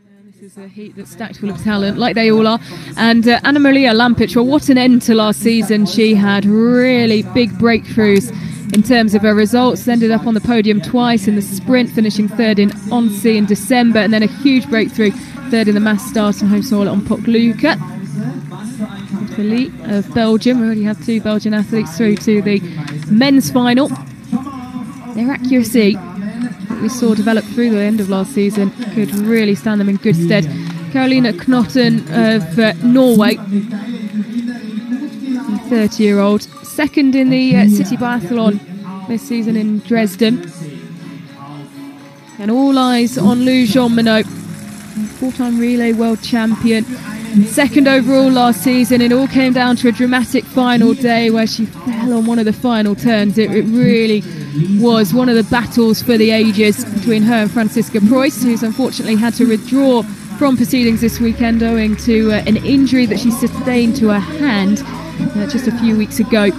This is a heat that's stacked full of talent, like they all are. And Anna Maria Lampic, well, what an end to last season. She had really big breakthroughs in terms of her results. Ended up on the podium twice in the sprint, finishing third in Annecy in December, and then a huge breakthrough, third in the mass start and home soil on Pokluka. Elite of Belgium. We already have two Belgian athletes through to the men's final. Their accuracy that we saw develop through the end of last season could really stand them in good stead. Carolina Knotten of Norway, 30-year-old, second in the city biathlon this season in Dresden. And all eyes on Lou Jean Monod, four-time relay world champion, second overall last season. It all came down to a dramatic final day where she fell on one of the final turns. It really was one of the battles for the ages between her and Franziska Preuss, who's unfortunately had to withdraw from proceedings this weekend owing to an injury that she sustained to her hand just a few weeks ago.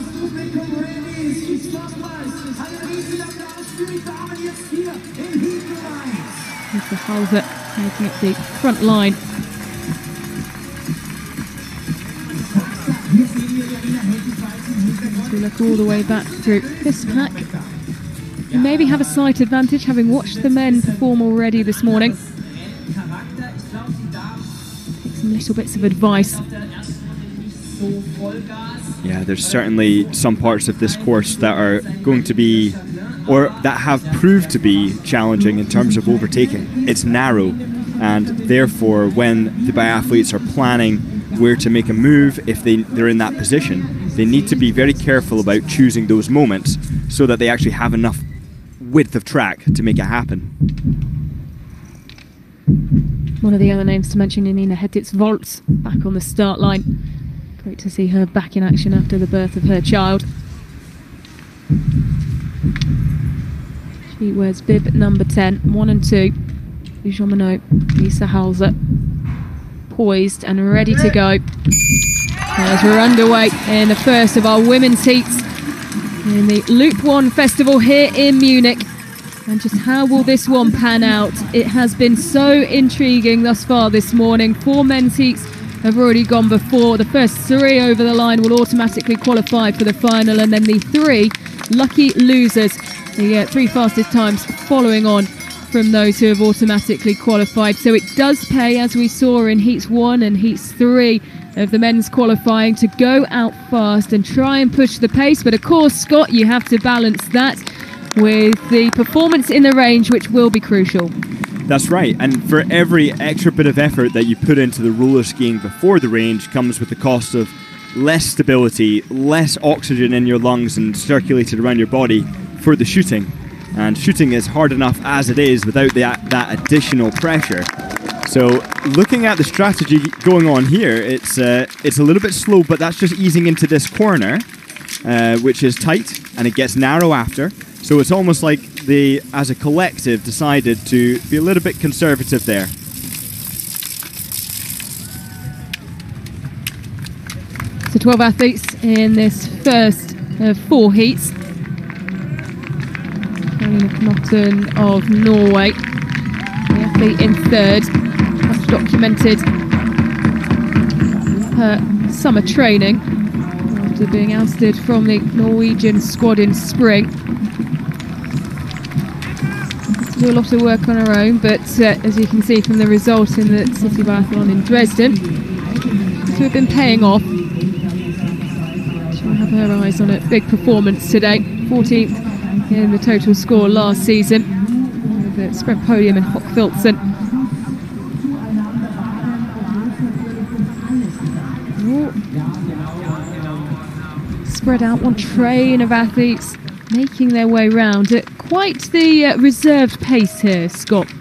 Mr. Halver making it the front line. As we look all the way back through this pack, you maybe have a slight advantage having watched the men perform already this morning. Take some little bits of advice. Yeah, there's certainly some parts of this course that are going to be, or that have proved to be, challenging in terms of overtaking. It's narrow, and therefore when the biathletes are planning where to make a move, if they're in that position, they need to be very careful about choosing those moments so that they actually have enough width of track to make it happen. One of the other names to mention, Janina Heditz-Volz, back on the start line. Great to see her back in action after the birth of her child. She wears bib number 10, 1 and 2. Jean Monod, Lisa Halser, poised and ready to go. As we're underway in the first of our women's heats in the Loop 1 Festival here in Munich. And just how will this one pan out? It has been so intriguing thus far this morning. 4 men's heats have already gone before. The first 3 over the line will automatically qualify for the final, and then the 3 lucky losers, the 3 fastest times following on from those who have automatically qualified. So it does pay, as we saw in heats 1 and heats 3 of the men's qualifying, to go out fast and try and push the pace. But of course, Scott, you have to balance that with the performance in the range, which will be crucial. That's right, and for every extra bit of effort that you put into the roller skiing before the range comes with the cost of less stability, less oxygen in your lungs and circulated around your body for the shooting. And shooting is hard enough as it is without that additional pressure. So looking at the strategy going on here, it's a little bit slow, but that's just easing into this corner, which is tight, and it gets narrow after. So it's almost like they, as a collective, decided to be a little bit conservative there. So 12 athletes in this first of 4 heats. Carolina Knotten of Norway, the athlete in third, much documented her summer training after being ousted from the Norwegian squad in spring. Do a lot of work on her own, but as you can see from the result in the city biathlon in Dresden, to have been paying off. She'll have her eyes on a big performance today. 14th in the total score last season, with the sprint podium in Hochfilzen. Spread out, one train of athletes making their way round at quite the reserved pace here, Scott.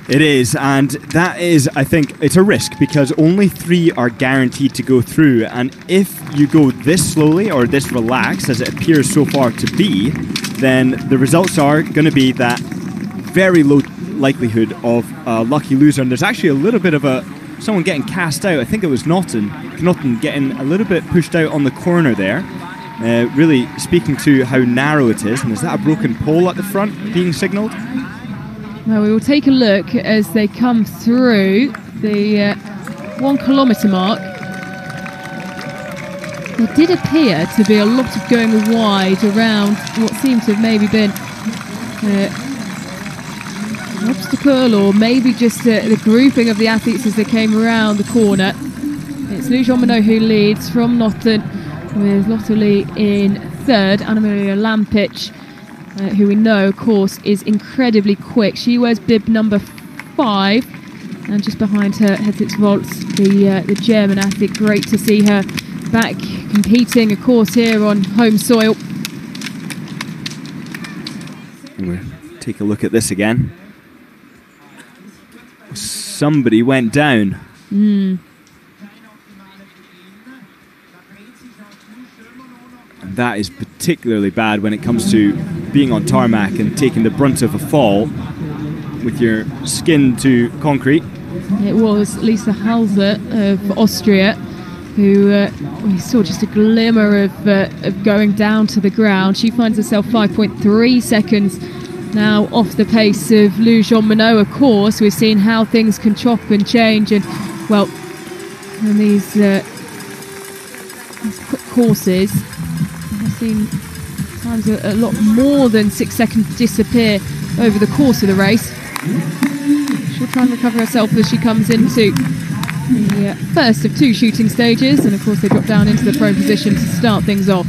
It is, and that is, I think, it's a risk because only 3 are guaranteed to go through, and if you go this slowly or this relaxed, as it appears so far to be, then the results are going to be that very low likelihood of a lucky loser. And there's actually a little bit of someone getting cast out. I think it was Knotten getting a little bit pushed out on the corner there. Really speaking to how narrow it is. And is that a broken pole at the front being signalled? Well, we will take a look as they come through the 1 kilometre mark. There did appear to be a lot of going wide around what seemed to have maybe been an obstacle, or maybe just the grouping of the athletes as they came around the corner. It's Lou Jean-Monod who leads from Notten, with Lotte Lee in third. Anna-Maria Lampic, who we know, of course, is incredibly quick. She wears bib number 5, and just behind her, Hedwig Waltz, the German athlete. Great to see her back competing, of course, here on home soil. We'll take a look at this again. Somebody went down. And that is particularly bad when it comes to being on tarmac and taking the brunt of a fall with your skin to concrete. It was Lisa Halser of Austria who we saw just a glimmer of going down to the ground. She finds herself 5.3 seconds now off the pace of Lou Jean-Monod. Of course, we've seen how things can chop and change, and well, in these quick courses, I've seen times a lot more than 6 seconds disappear over the course of the race. She'll try and recover herself as she comes into the first of 2 shooting stages, and of course they drop down into the prone position to start things off.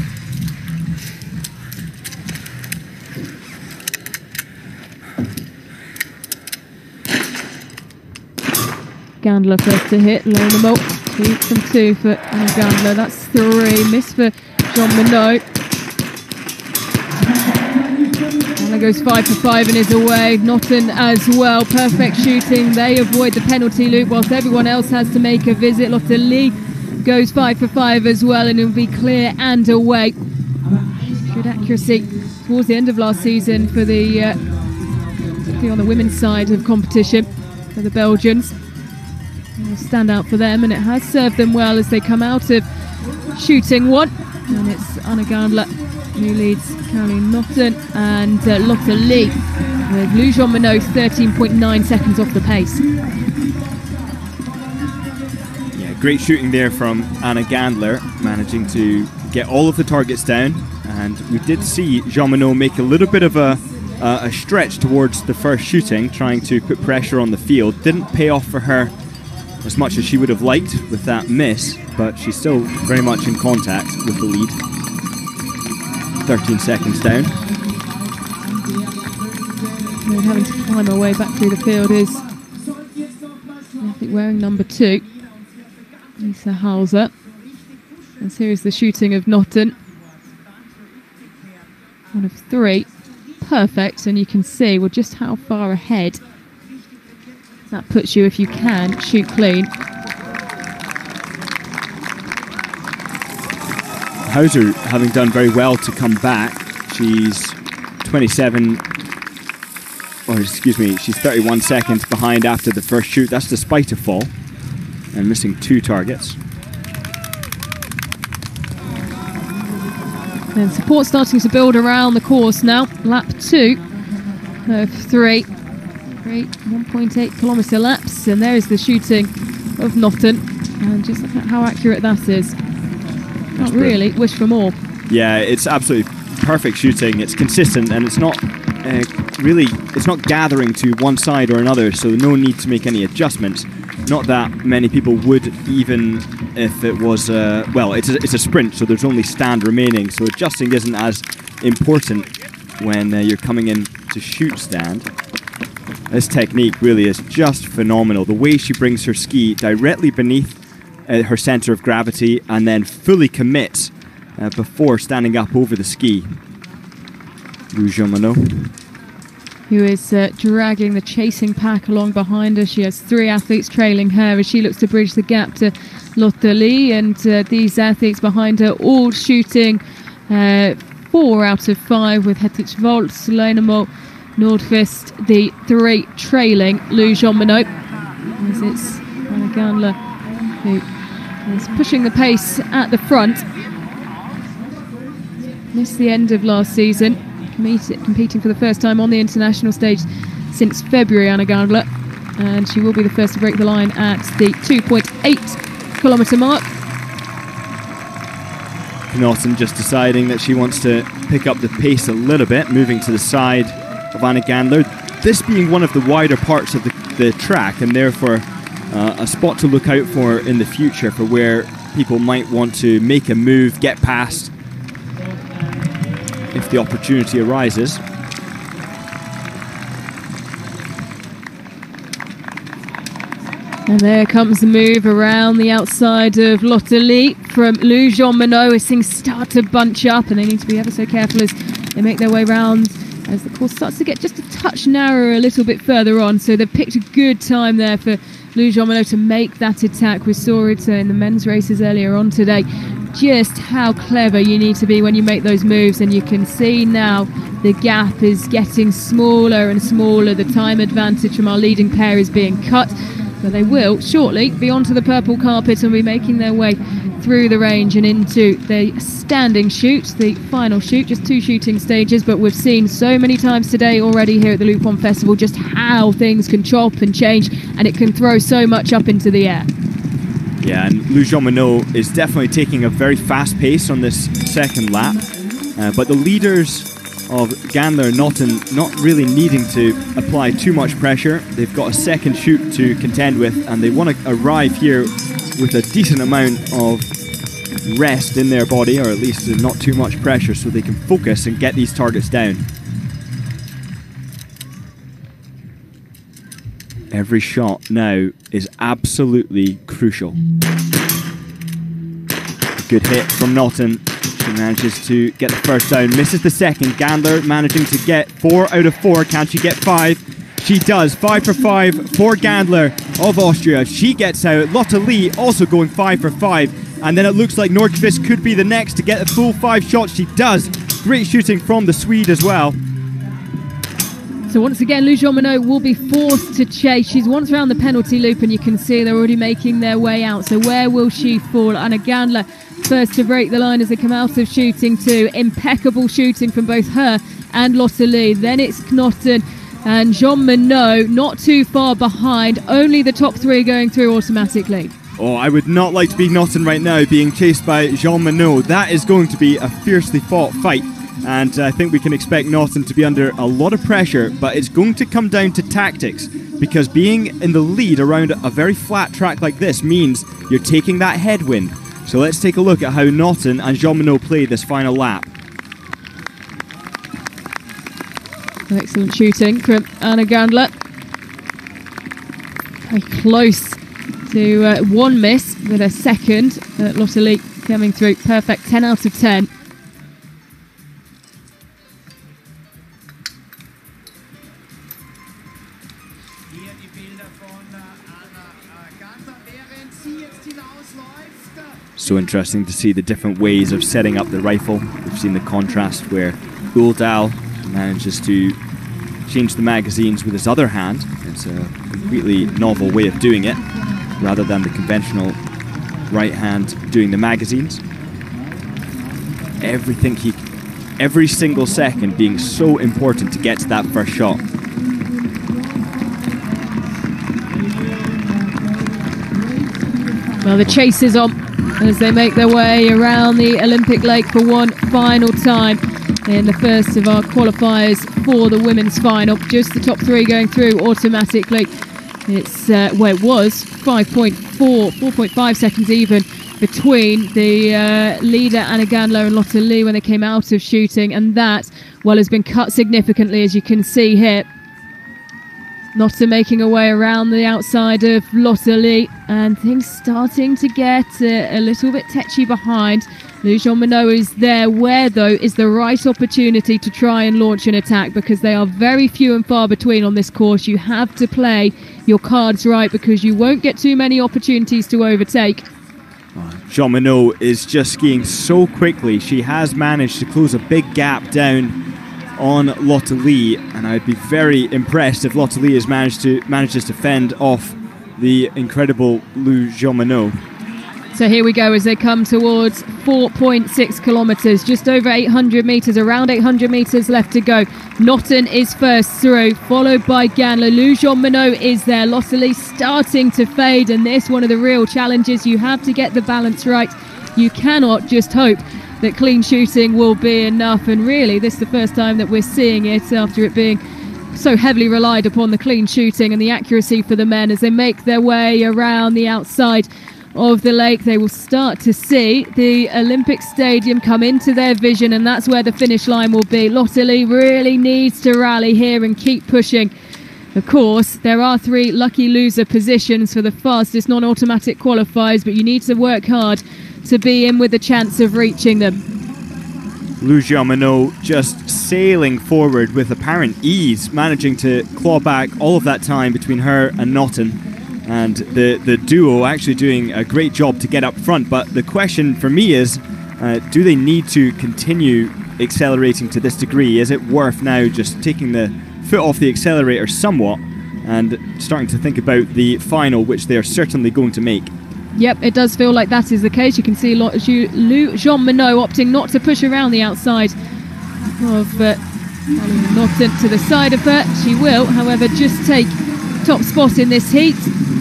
Gandler first to hit, Lonemal, 2 from 2 for Anna Gandler, that's 3, miss for Jean-Monod. Gandler goes 5 for 5 and is away. Notten as well, perfect shooting, they avoid the penalty loop whilst everyone else has to make a visit. Lotte Lee goes 5 for 5 as well, and it'll be clear and away. Good accuracy towards the end of last season for the particularly on the women's side of competition for the Belgians. It'll stand out for them, and it has served them well as they come out of shooting 1. And it's Anna Gandler who leads Caroline Notten and Lotte Lee, with Lou Jean-Monod 13.9 seconds off the pace. Yeah, great shooting there from Anna Gandler, managing to get all of the targets down. And we did see Jean-Monod make a little bit of a stretch towards the first shooting, trying to put pressure on the field. Didn't pay off for her as much as she would have liked with that miss, but she's still very much in contact with the lead. 13 seconds down. And having to climb her way back through the field is, I think, wearing number 2, Lisa Halser. And here is the shooting of Notten. 1 of 3. Perfect, and you can see, well, just how far ahead that puts you if you can shoot clean. Hauser having done very well to come back. She's 31 seconds behind after the first shoot. That's despite a fall and missing 2 targets. And support starting to build around the course now. Lap 2 of 3. Great 1.8 kilometre laps, and there is the shooting of Notten, and just look at how accurate that is. Not really wish for more. Yeah, it's absolutely perfect shooting. It's consistent, and it's not it's not gathering to one side or another, so no need to make any adjustments. Not that many people would, even if it was well, it's a sprint, so there's only stand remaining, so adjusting isn't as important when you're coming in to shoot stand. This technique really is just phenomenal. The way she brings her ski directly beneath her centre of gravity and then fully commits before standing up over the ski. Lou Jean-Monod, who is dragging the chasing pack along behind her. She has 3 athletes trailing her as she looks to bridge the gap to Lotte Lee, and these athletes behind her all shooting 4 out of 5, with Hedwig Waltz, Lonemal, Nordqvist, the 3 trailing Lou Jean-Monod. As it's Anna Gandler who is pushing the pace at the front. Missed the end of last season, competing for the first time on the international stage since February, Anna Gandler, and she will be the first to break the line at the 2.8 kilometre mark. Naughton just deciding that she wants to pick up the pace a little bit, moving to the side of Anna Gandler. This being one of the wider parts of the track, and therefore a spot to look out for in the future for where people might want to make a move, get past if the opportunity arises. And there comes the move around the outside of Lotte Lee from Lou Jean-Monod as things start to bunch up, and they need to be ever so careful as they make their way round as the course starts to get just a touch narrower a little bit further on. So they've picked a good time there for Lou Jean-Monod to make that attack. We saw it in the men's races earlier on today, just how clever you need to be when you make those moves, and you can see now the gap is getting smaller and smaller. The time advantage from our leading pair is being cut, but they will shortly be onto the purple carpet and be making their way through the range and into the standing shoot, the final shoot. Just 2 shooting stages, but we've seen so many times today already here at the Loop 1 Festival just how things can chop and change, and it can throw so much up into the air. Yeah, and Lou Jean-Monod is definitely taking a very fast pace on this second lap, but the leaders of Gandler and Naughton not really needing to apply too much pressure. They've got a second shoot to contend with, and they want to arrive here with a decent amount of rest in their body, or at least not too much pressure, so they can focus and get these targets down. Every shot now is absolutely crucial. Good hit from Naughton. She manages to get the first down, misses the second. Gandler managing to get 4 out of 4. Can she get 5? She does. 5 for 5 for Gandler of Austria. She gets out. Lotte Lee also going 5 for 5. And then it looks like Nordqvist could be the next to get the full 5 shots. She does. Great shooting from the Swede as well. So once again, Lou Jean-Monod will be forced to chase. She's once around the penalty loop, and you can see they're already making their way out. So where will she fall? Anna Gandler first to break the line as they come out of shooting 2. Impeccable shooting from both her and Lotte Lee. Then it's Knotten and Jean-Monod not too far behind. Only the top 3 going through automatically. Oh, I would not like to be Knotten right now, being chased by Jean-Monod. That is going to be a fiercely fought fight. And I think we can expect Naughton to be under a lot of pressure, but it's going to come down to tactics, because being in the lead around a very flat track like this means you're taking that headwind. So let's take a look at how Naughton and Jean-Monod play this final lap. Excellent shooting from Anna Gandler. Very close to 1 miss with a second. Lotte Lee coming through. Perfect 10 out of 10. So interesting to see the different ways of setting up the rifle. We've seen the contrast where Uldal manages to change the magazines with his other hand. It's a completely novel way of doing it, rather than the conventional right hand doing the magazines. Every single second being so important to get to that first shot. Well, the chase is on as they make their way around the Olympic Lake for one final time in the first of our qualifiers for the women's final. Just the top 3 going through automatically. It's where it was 4.5 seconds even between the leader Anna Gandler and Lotte Lee when they came out of shooting, and that, well, has been cut significantly, as you can see here. Lotte making her way around the outside of Lotte Lee, and things starting to get a little bit tetchy behind. Lou Jean-Monod is there, where though is the right opportunity to try and launch an attack, because they are very few and far between on this course. You have to play your cards right, because you won't get too many opportunities to overtake. Jean-Monod is just skiing so quickly. She has managed to close a big gap down on Lotte Lee, and I'd be very impressed if Lotte Lee manages to fend off the incredible Lou Jean-Monod. So here we go as they come towards 4.6 kilometres, just over 800 metres, around 800 metres left to go. Naughton is first through, followed by Ganler. Lou Jean-Monod is there. Lottery starting to fade, and this one of the real challenges. You have to get the balance right. You cannot just hope that clean shooting will be enough, and really this is the first time that we're seeing it after it being so heavily relied upon, the clean shooting and the accuracy for the men as they make their way around the outside of the lake. They will start to see the Olympic Stadium come into their vision, and that's where the finish line will be. Lottery really needs to rally here and keep pushing. Of course, there are 3 lucky loser positions for the fastest non-automatic qualifiers, but you need to work hard to be in with a chance of reaching them. Lou Jean-Monod just sailing forward with apparent ease, managing to claw back all of that time between her and Naughton. And the duo actually doing a great job to get up front. But the question for me is, do they need to continue accelerating to this degree? Is it worth now just taking the foot off the accelerator somewhat and starting to think about the final, which they are certainly going to make? Yep, it does feel like that is the case. You can see Lou Jean-Monod opting not to push around the outside of Naughton to the side of her. She will, however, just take top spot in this heat.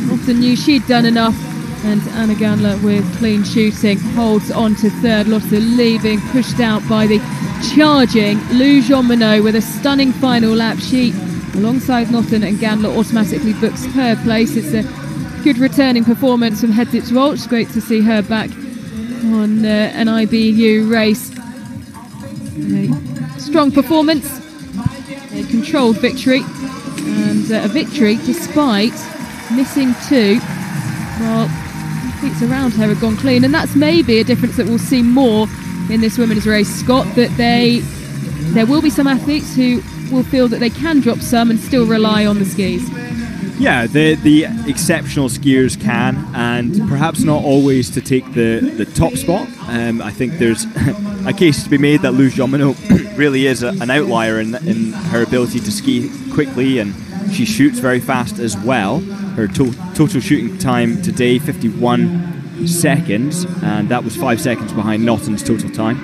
Naughton knew she'd done enough, and Anna Ganler with clean shooting holds on to third. Lottery being pushed out by the charging Lou Jean-Monod with a stunning final lap. She, alongside Naughton and Ganler, automatically books her place. It's a good returning performance from Hedvig Walsh. Great to see her back on an IBU race. A strong performance, a controlled victory, and a victory despite missing 2. Well, athletes around her have gone clean, and that's maybe a difference that we'll see more in this women's race, Scott, that there will be some athletes who will feel that they can drop some and still rely on the skis. Yeah, the exceptional skiers can, and perhaps not always to take the top spot. I think there's a case to be made that Lou Jean-Monod really is an outlier in her ability to ski quickly, and she shoots very fast as well. Her total shooting time today, 51 seconds, and that was 5 seconds behind Naughton's total time.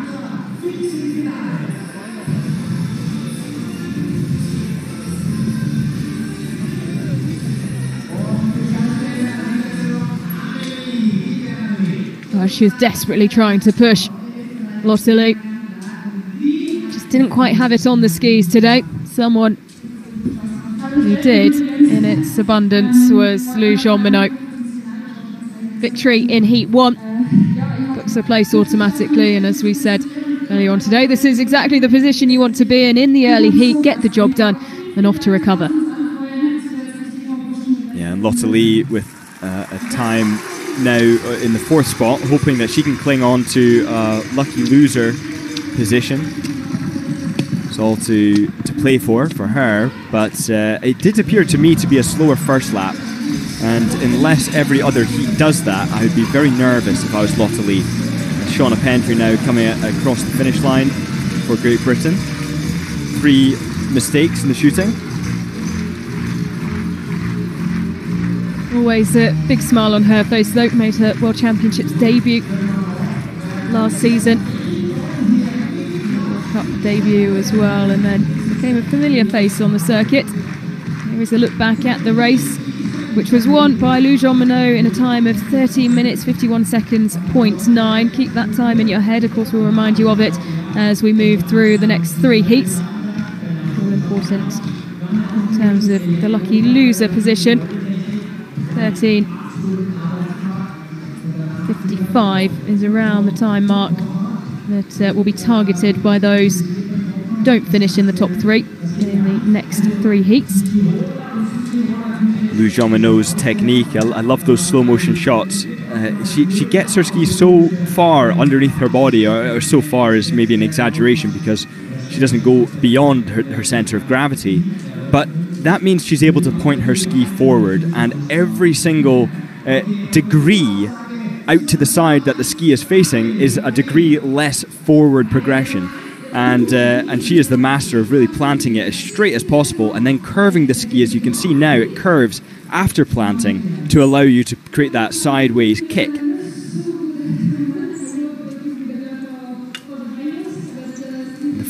She was desperately trying to push. Lottery just didn't quite have it on the skis today. Someone who did in its abundance was Lou Jean-Monod. Victory in Heat 1. Books a place automatically, and as we said earlier on today, this is exactly the position you want to be in the early heat. Get the job done and off to recover. Yeah, and Lottery with a time now in the 4th spot, hoping that she can cling on to lucky loser position. It's all to play for her, but it did appear to me to be a slower first lap, and unless every other heat does that, I would be very nervous if I was Lottery. Shauna Pendry now coming across the finish line for Great Britain. 3 mistakes in the shooting. Always a big smile on her face though. Made her World Championships debut last season. World Cup debut as well, and then became a familiar face on the circuit. Here is a look back at the race, which was won by Lou Jean-Monod in a time of 13 minutes 51 seconds 0.9. Keep that time in your head. Of course, we'll remind you of it as we move through the next 3 heats. All important in terms of the lucky loser position. 13:55 is around the time mark that will be targeted by those who don't finish in the top 3 in the next 3 heats. Lou Jean-Monod's technique, I love those slow motion shots. She gets her skis so far underneath her body, or so far is maybe an exaggeration because she doesn't go beyond her centre of gravity, but that means she's able to point her ski forward, and every single degree out to the side that the ski is facing is a degree less forward progression. And she is the master of really planting it as straight as possible and then curving the ski. As you can see now, it curves after planting to allow you to create that sideways kick.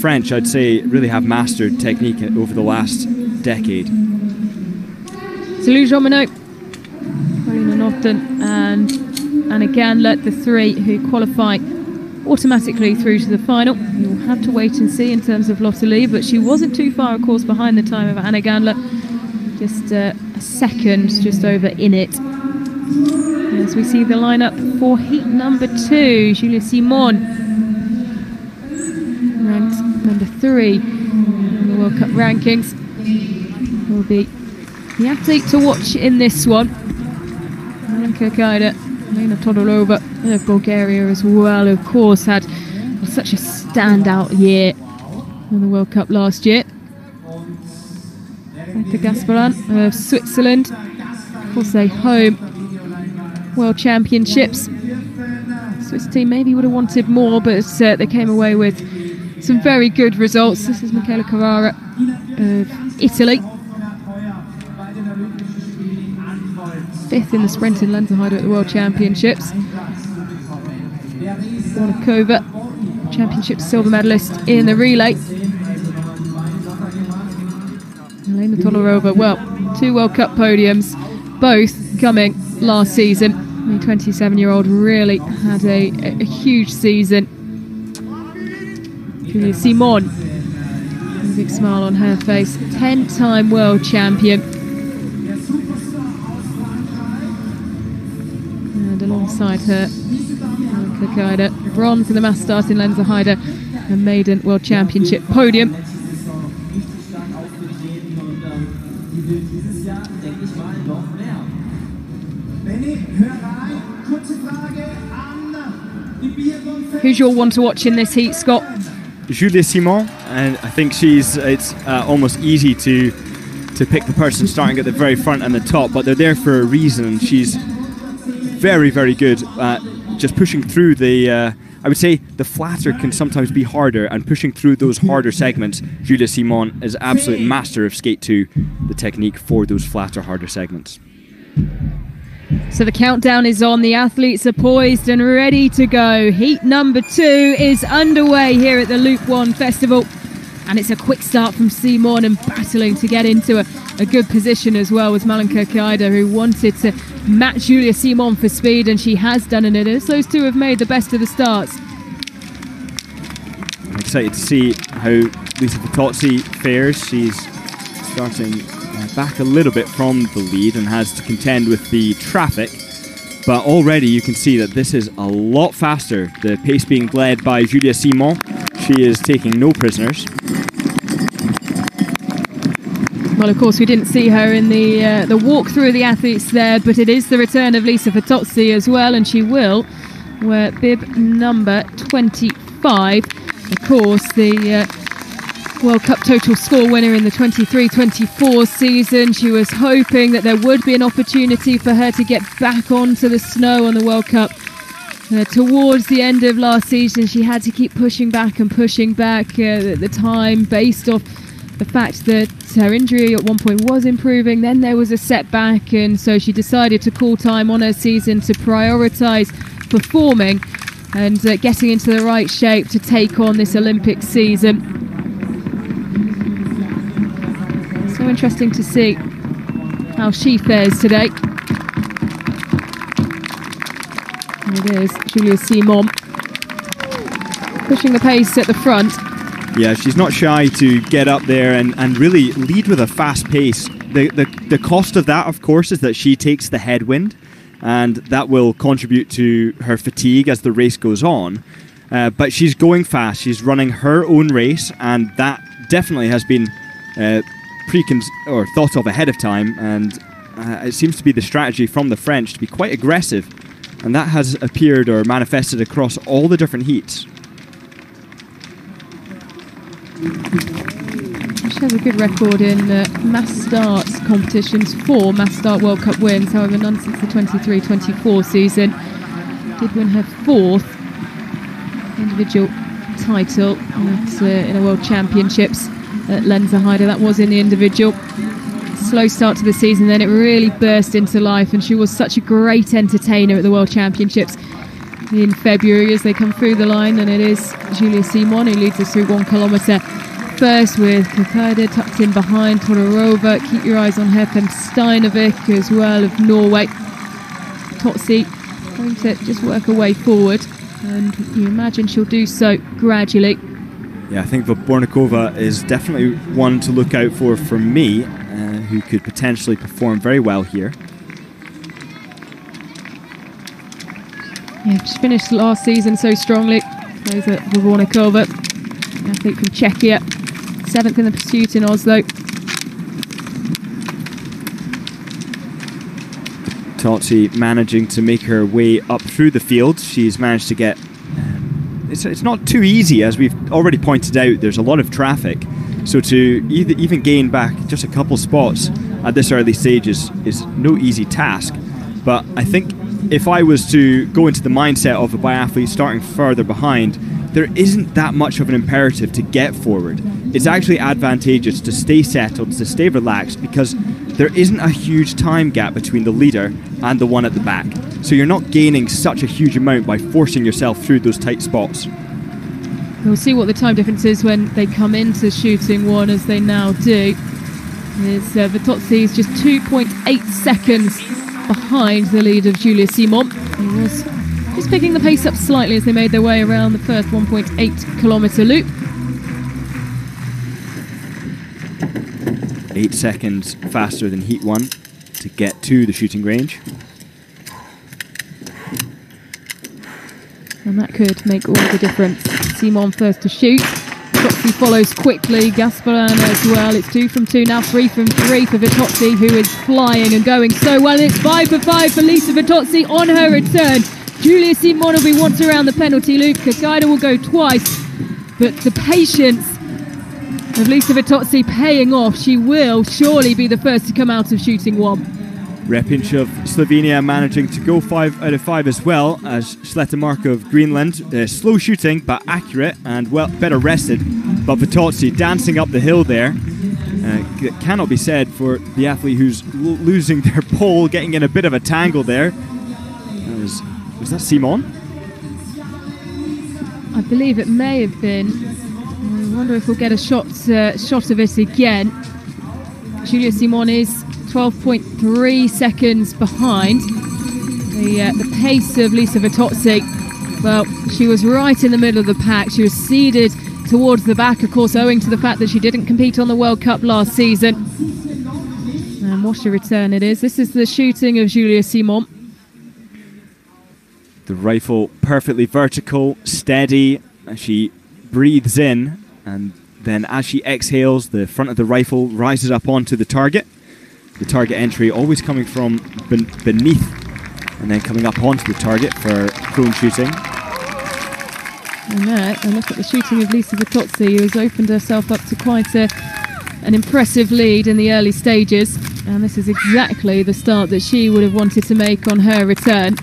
French, I'd say, really have mastered technique over the last decade. So Lou Jean-Monod, Paulina Norton and Anna Gandler, the three who qualify automatically through to the final. You'll have to wait and see in terms of Lotte Lee, but she wasn't too far, of course, behind the time of Anna Gandler. Just a second, just over in it. As we see the lineup for heat number 2, Julia Simon, ranked number 3 in the World Cup rankings, will be the athlete to watch in this one. Malenka Kaida, Lena Todorova of Bulgaria as well, of course, had such a standout year in the World Cup last year. Greta Gasparin of Switzerland, of course, they home World Championships. Swiss team maybe would have wanted more, but they came away with some very good results. This is Michela Carrara of Italy, 5th in the sprint in Lenzerheide at the World Championships. Bornikova, Championship silver medalist in the relay. Elena Todorova, well, 2 World Cup podiums, both coming last season. The 27-year-old really had a huge season. Julia Simon, a big smile on her face, 10-time world champion. And alongside her, Malenka Kaida, bronze in the mass start in Lenzerheide, a maiden world championship podium. Who's your one to watch in this heat, Scott? Julia Simon, and I think it's almost easy to pick the person starting at the very front and the top, but they're there for a reason. She's very, very good at just pushing through the, I would say the flatter can sometimes be harder, and pushing through those harder segments, Julia Simon is absolute master of skate 2, the technique for those flatter, harder segments. So the countdown is on, the athletes are poised and ready to go. Heat number 2 is underway here at the Loop 1 Festival, and it's a quick start from Simon, and battling to get into a good position as well was Malenka Kaida, who wanted to match Julia Simon for speed, and she has done it. As those two have made the best of the starts. I'm excited to see how Lisa Fitozzi fares. She's starting back a little bit from the lead and has to contend with the traffic, but already you can see that this is a lot faster. The pace being led by Julia Simon. She is taking no prisoners. Well, of course, we didn't see her in the walk-through of the athletes there, but it is the return of Lisa Fitozzi as well, and she will wear bib number 25. Of course, the World Cup total score winner in the 23-24 season. She was hoping that there would be an opportunity for her to get back onto the snow on the World Cup. Towards the end of last season, she had to keep pushing back and pushing back the time based off the fact that her injury at one point was improving. Then there was a setback, and so she decided to call time on her season to prioritise performing and getting into the right shape to take on this Olympic season. So interesting to see how she fares today. And it is Julia Simon pushing the pace at the front. Yeah, she's not shy to get up there and really lead with a fast pace. The cost of that, of course, is that she takes the headwind, and that will contribute to her fatigue as the race goes on. But she's going fast. She's running her own race, and that definitely has been thought of ahead of time, and it seems to be the strategy from the French to be quite aggressive, and that has appeared or manifested across all the different heats. She has a good record in mass starts competitions, 4 mass start World Cup wins, however none since the 23-24 season. Did win her 4th individual title in a World Championships at Lenzerheide. That was in the individual. Slow start to the season, then it really burst into life, and she was such a great entertainer at the World Championships. in February as they come through the line, and it is Julia Simon who leads us through 1 kilometre first, with Kakade tucked in behind Todorova. Keep your eyes on Herpen Steinovik as well of Norway. Totsi going to just work her way forward, and you imagine she'll do so gradually. Yeah, I think Vobornikova is definitely one to look out for me, who could potentially perform very well here. Yeah, she finished last season so strongly. Those are Vobornikova, athlete from Czechia, 7th in the pursuit in Oslo. Totsi managing to make her way up through the field. She's managed to get... It's not too easy, as we've already pointed out. There's a lot of traffic. So to even gain back just a couple spots at this early stage is no easy task. But I think if I was to go into the mindset of a biathlete starting further behind, there isn't that much of an imperative to get forward. It's actually advantageous to stay settled, to stay relaxed, because there isn't a huge time gap between the leader and the one at the back. So you're not gaining such a huge amount by forcing yourself through those tight spots. We'll see what the time difference is when they come into shooting one, as they now do. Vitozzi is just 2.8 seconds behind the lead of Julia Simon. He was just picking the pace up slightly as they made their way around the first 1.8 kilometre loop. 8 seconds faster than Heat 1 to get to the shooting range. And that could make all the difference. Simon first to shoot. Vitozzi follows quickly. Gasparana as well. It's 2 from 2 now, 3 from 3 for Vitozzi, who is flying and going so well. It's 5 for 5 for Lisa Vitozzi on her return. Julia Simon will be once around the penalty loop. Kakade will go twice. But the patience of Lisa Vitozzi paying off. She will surely be the first to come out of shooting one. Repinch of Slovenia managing to go 5 out of 5 as well as Sletemark of Greenland. Slow shooting but accurate and well better rested. But Vitozzi dancing up the hill there. It cannot be said for the athlete who's losing their pole, getting in a bit of a tangle there. Was that Simon? I believe it may have been. I wonder if we'll get a shot of it again. Julia Simon is 12.3 seconds behind the pace of Lisa Vitozzi. Well, she was right in the middle of the pack. She was seeded towards the back, of course, owing to the fact that she didn't compete on the World Cup last season. And what a return it is. This is the shooting of Julia Simon. The rifle perfectly vertical, steady as she breathes in, and then as she exhales, the front of the rifle rises up onto the target. The target entry always coming from beneath and then coming up onto the target for prone shooting. And look at the shooting of Lisa Vitozzi, who has opened herself up to quite an impressive lead in the early stages. And this is exactly the start that she would have wanted to make on her return.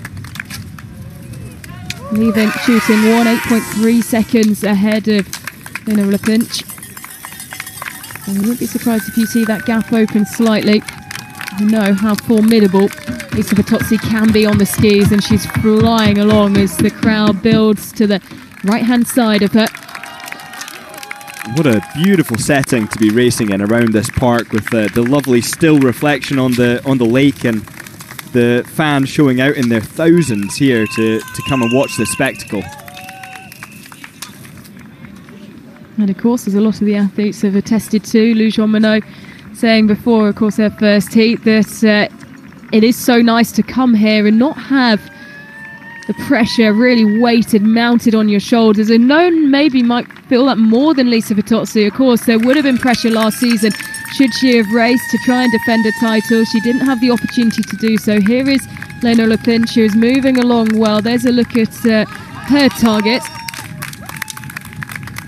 Leaving shooting 8.3 seconds ahead of Lena Repinch. And you wouldn't be surprised if you see that gap open slightly. You know how formidable Lisa Vitozzi can be on the skis, and she's flying along as the crowd builds to the right-hand side of her. What a beautiful setting to be racing in around this park, with the lovely still reflection on the lake, and the fans showing out in their thousands here to come and watch this spectacle. And of course, as a lot of the athletes have attested to, Lou Jean Monod saying before, of course, her first heat, that it is so nice to come here and not have the pressure really weighted, mounted on your shoulders. And no one maybe might feel that more than Lisa Vitozzi. Of course, there would have been pressure last season should she have raced to try and defend her title. She didn't have the opportunity to do so. Here is Lena Repinch, who is moving along well. There's a look at her target.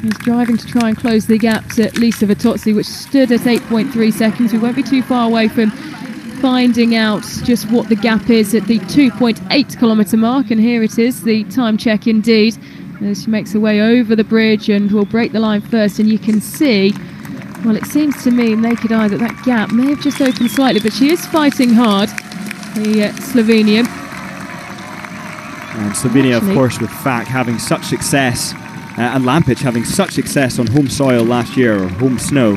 He's driving to try and close the gap to Lisa Vitozzi, which stood at 8.3 seconds. We won't be too far away from finding out just what the gap is at the 2.8 kilometre mark. And here it is, the time check indeed, as she makes her way over the bridge and will break the line first. And you can see, well, it seems to me, naked eye, that gap may have just opened slightly, but she is fighting hard, the Slovenian. And Slovenia, of course, with FAC having such success, and Lampic having such success on home soil last year, or home snow,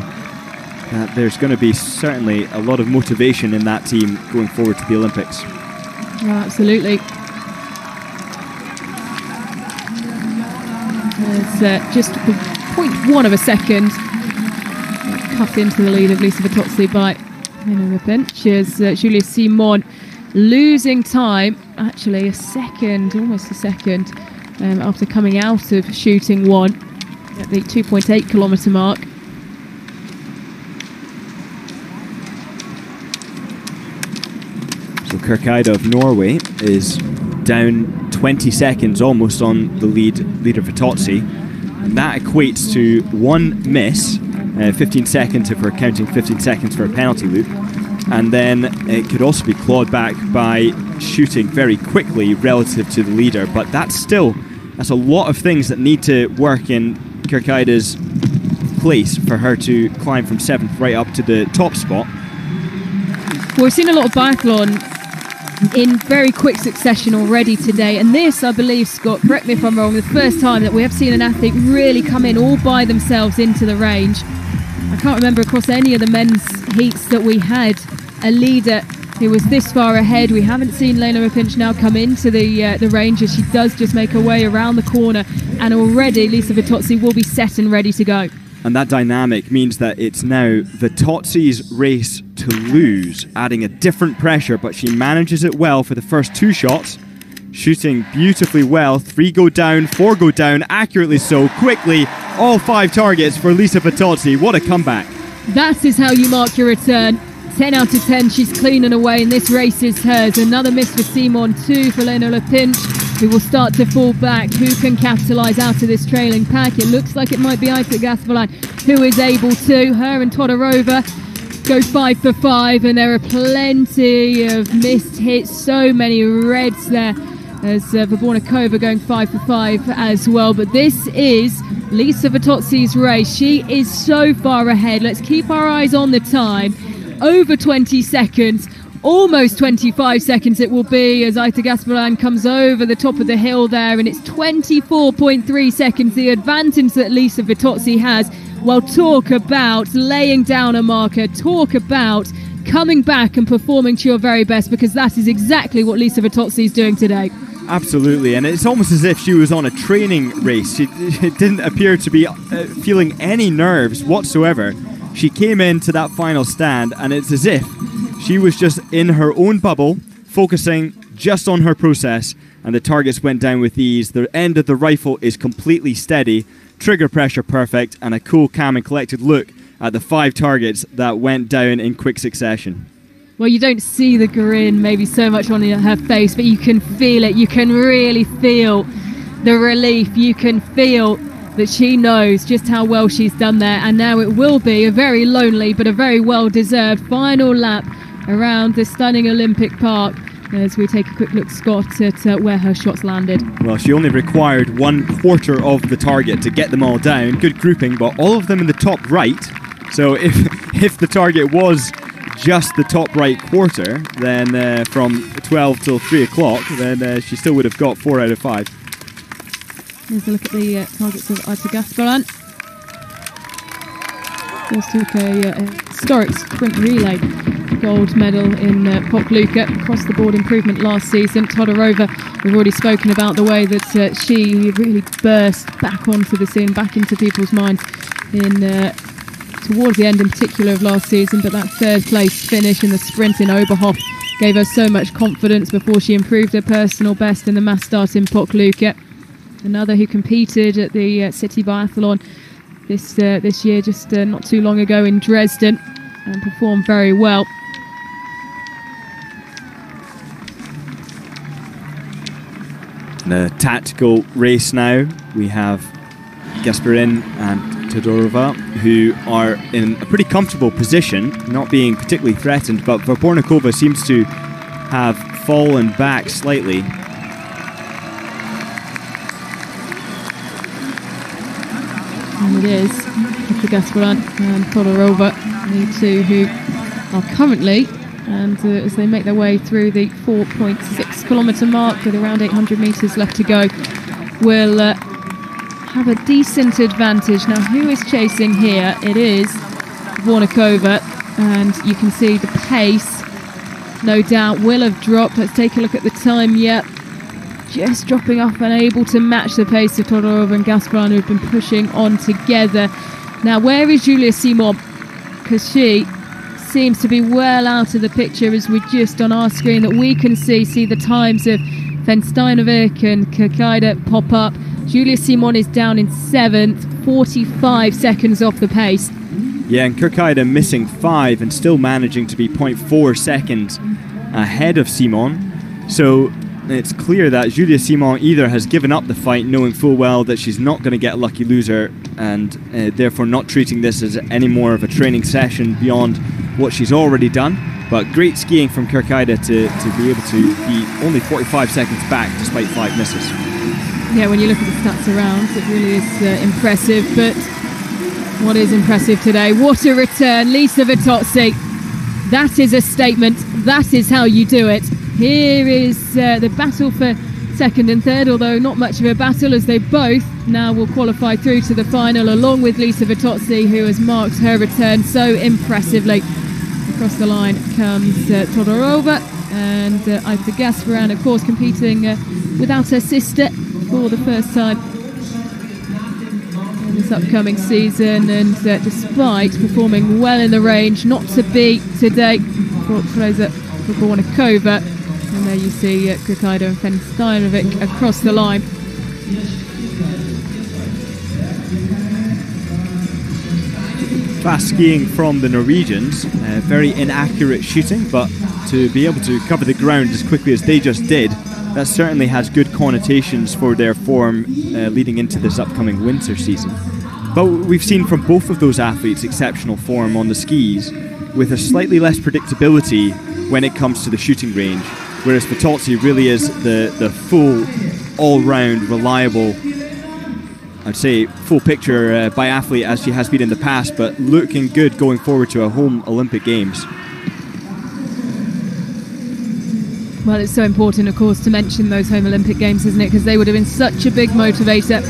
there's going to be certainly a lot of motivation in that team going forward to the Olympics. Yeah, absolutely. It's just 0.1 of a second cut into the lead of Lisa Vitozzi by Lena Lipinch, as Julia Simon losing time, actually a second, almost a second, after coming out of shooting 1 at the 2.8 kilometre mark. So Kirkeide of Norway is down 20 seconds almost on the leader Vitozzi, and that equates to 1 miss, 15 seconds if we're counting 15 seconds for a penalty loop, and then it could also be clawed back by shooting very quickly relative to the leader, but that's a lot of things that need to work in Kirkeide's place for her to climb from 7th right up to the top spot. Well, we've seen a lot of biathlon in very quick succession already today, and this, I believe, Scott, correct me if I'm wrong, the first time that we have seen an athlete really come in all by themselves into the range. I can't remember across any of the men's heats that we had a leader who was this far ahead. We haven't seen Lena Lipinch now come into the range, as she does just make her way around the corner, and already Lisa Vitozzi will be set and ready to go. And that dynamic means that it's now Vitozzi's race to lose, adding a different pressure, but she manages it well for the first 2 shots, shooting beautifully well. 3 go down, 4 go down, accurately so, quickly, all 5 targets for Lisa Vitozzi. What a comeback. That is how you mark your return. 10 out of 10, she's clean and away, and this race is hers. Another miss for Simon, 2 for Lena Lipinch, who will start to fall back. Who can capitalise out of this trailing pack? It looks like it might be Isaac Gaspalan who is able to. Her and Todorova go 5 for 5, and there are plenty of missed hits, so many reds there, as Vabornikova going 5 for 5 as well. But this is Lisa Vitozzi's race. She is so far ahead. Let's keep our eyes on the time. Over 20 seconds, almost 25 seconds it will be, as Aita Gasparan comes over the top of the hill there, and it's 24.3 seconds, the advantage that Lisa Vitozzi has. Well, talk about laying down a marker, talk about coming back and performing to your very best, because that is exactly what Lisa Vitozzi is doing today. Absolutely, and it's almost as if she was on a training race. She didn't appear to be feeling any nerves whatsoever. She came into that final stand, and it's as if she was just in her own bubble, focusing just on her process, and the targets went down with ease. The end of the rifle is completely steady, trigger pressure perfect, and a cool, calm and collected look at the 5 targets that went down in quick succession. Well, you don't see the grin maybe so much on her face, but you can feel it. You can really feel the relief. You can feel that she knows just how well she's done there, and now it will be a very lonely but a very well-deserved final lap around the stunning Olympic Park, as we take a quick look, Scott, at where her shots landed. Well, she only required 1/4 of the target to get them all down. Good grouping, but all of them in the top right. So if the target was just the top right quarter, then from 12 till 3 o'clock, then she still would have got 4 out of 5. Here's a look at the targets of Aita Gasparan. Just took a historic sprint relay gold medal in Pokluka, across the board improvement last season. Todorova, we've already spoken about the way that she really burst back onto the scene, back into people's minds in towards the end in particular of last season, but that 3rd place finish in the sprint in Oberhof gave her so much confidence before she improved her personal best in the mass start in Pokluka. Another who competed at the City Biathlon this year, just not too long ago in Dresden, and performed very well. In a tactical race now, we have Gasparin and Todorova, who are in a pretty comfortable position, not being particularly threatened, but Vabornikova seems to have fallen back slightly. And it is Aita Gasparan and Todorova, the two who are currently And as they make their way through the 4.6 kilometre mark with around 800 metres left to go, will have a decent advantage. Now, who is chasing here? It is Vornikova, and you can see the pace, no doubt, will have dropped. Let's take a look at the time. Yep, just dropping off, unable to match the pace of Todorova and Gasparano, who've been pushing on together. Now, where is Julia Simon? Because she seems to be well out of the picture, as we just on our screen that we can see the times of Fensteinovic and Kirkaida pop up. Julia Simon is down in 7th, 45 seconds off the pace. Yeah, and Kirkaida missing 5 and still managing to be 0.4 seconds ahead of Simon. So it's clear that Julia Simon either has given up the fight, knowing full well that she's not going to get a lucky loser, and therefore not treating this as any more of a training session beyond what she's already done. But great skiing from Kirkaida to be able to be only 45 seconds back despite 5 misses. Yeah, when you look at the stats around, it really is impressive. But what is impressive today? What a return, Lisa Vitozzi. That is a statement. That is how you do it. Here is the battle for second and third, although not much of a battle, as they both now will qualify through to the final, along with Lisa Vitozzi, who has marked her return so impressively. Across the line comes Todorova, and Aita Gasparan, of course, competing without her sister for the first time in this upcoming season, and despite performing well in the range, not to beat today for Teresa Vornikova. And there you see Kirkaida and Fensteinovic across the line. Fast skiing from the Norwegians, very inaccurate shooting, but to be able to cover the ground as quickly as they just did, that certainly has good connotations for their form leading into this upcoming winter season. But we've seen from both of those athletes exceptional form on the skis, with a slightly less predictability when it comes to the shooting range, whereas Vitozzi really is the full, all-round, reliable, I'd say full picture biathlete as she has been in the past, but looking good going forward to a home Olympic Games. Well, it's so important, of course, to mention those home Olympic Games, isn't it? Because they would have been such a big motivator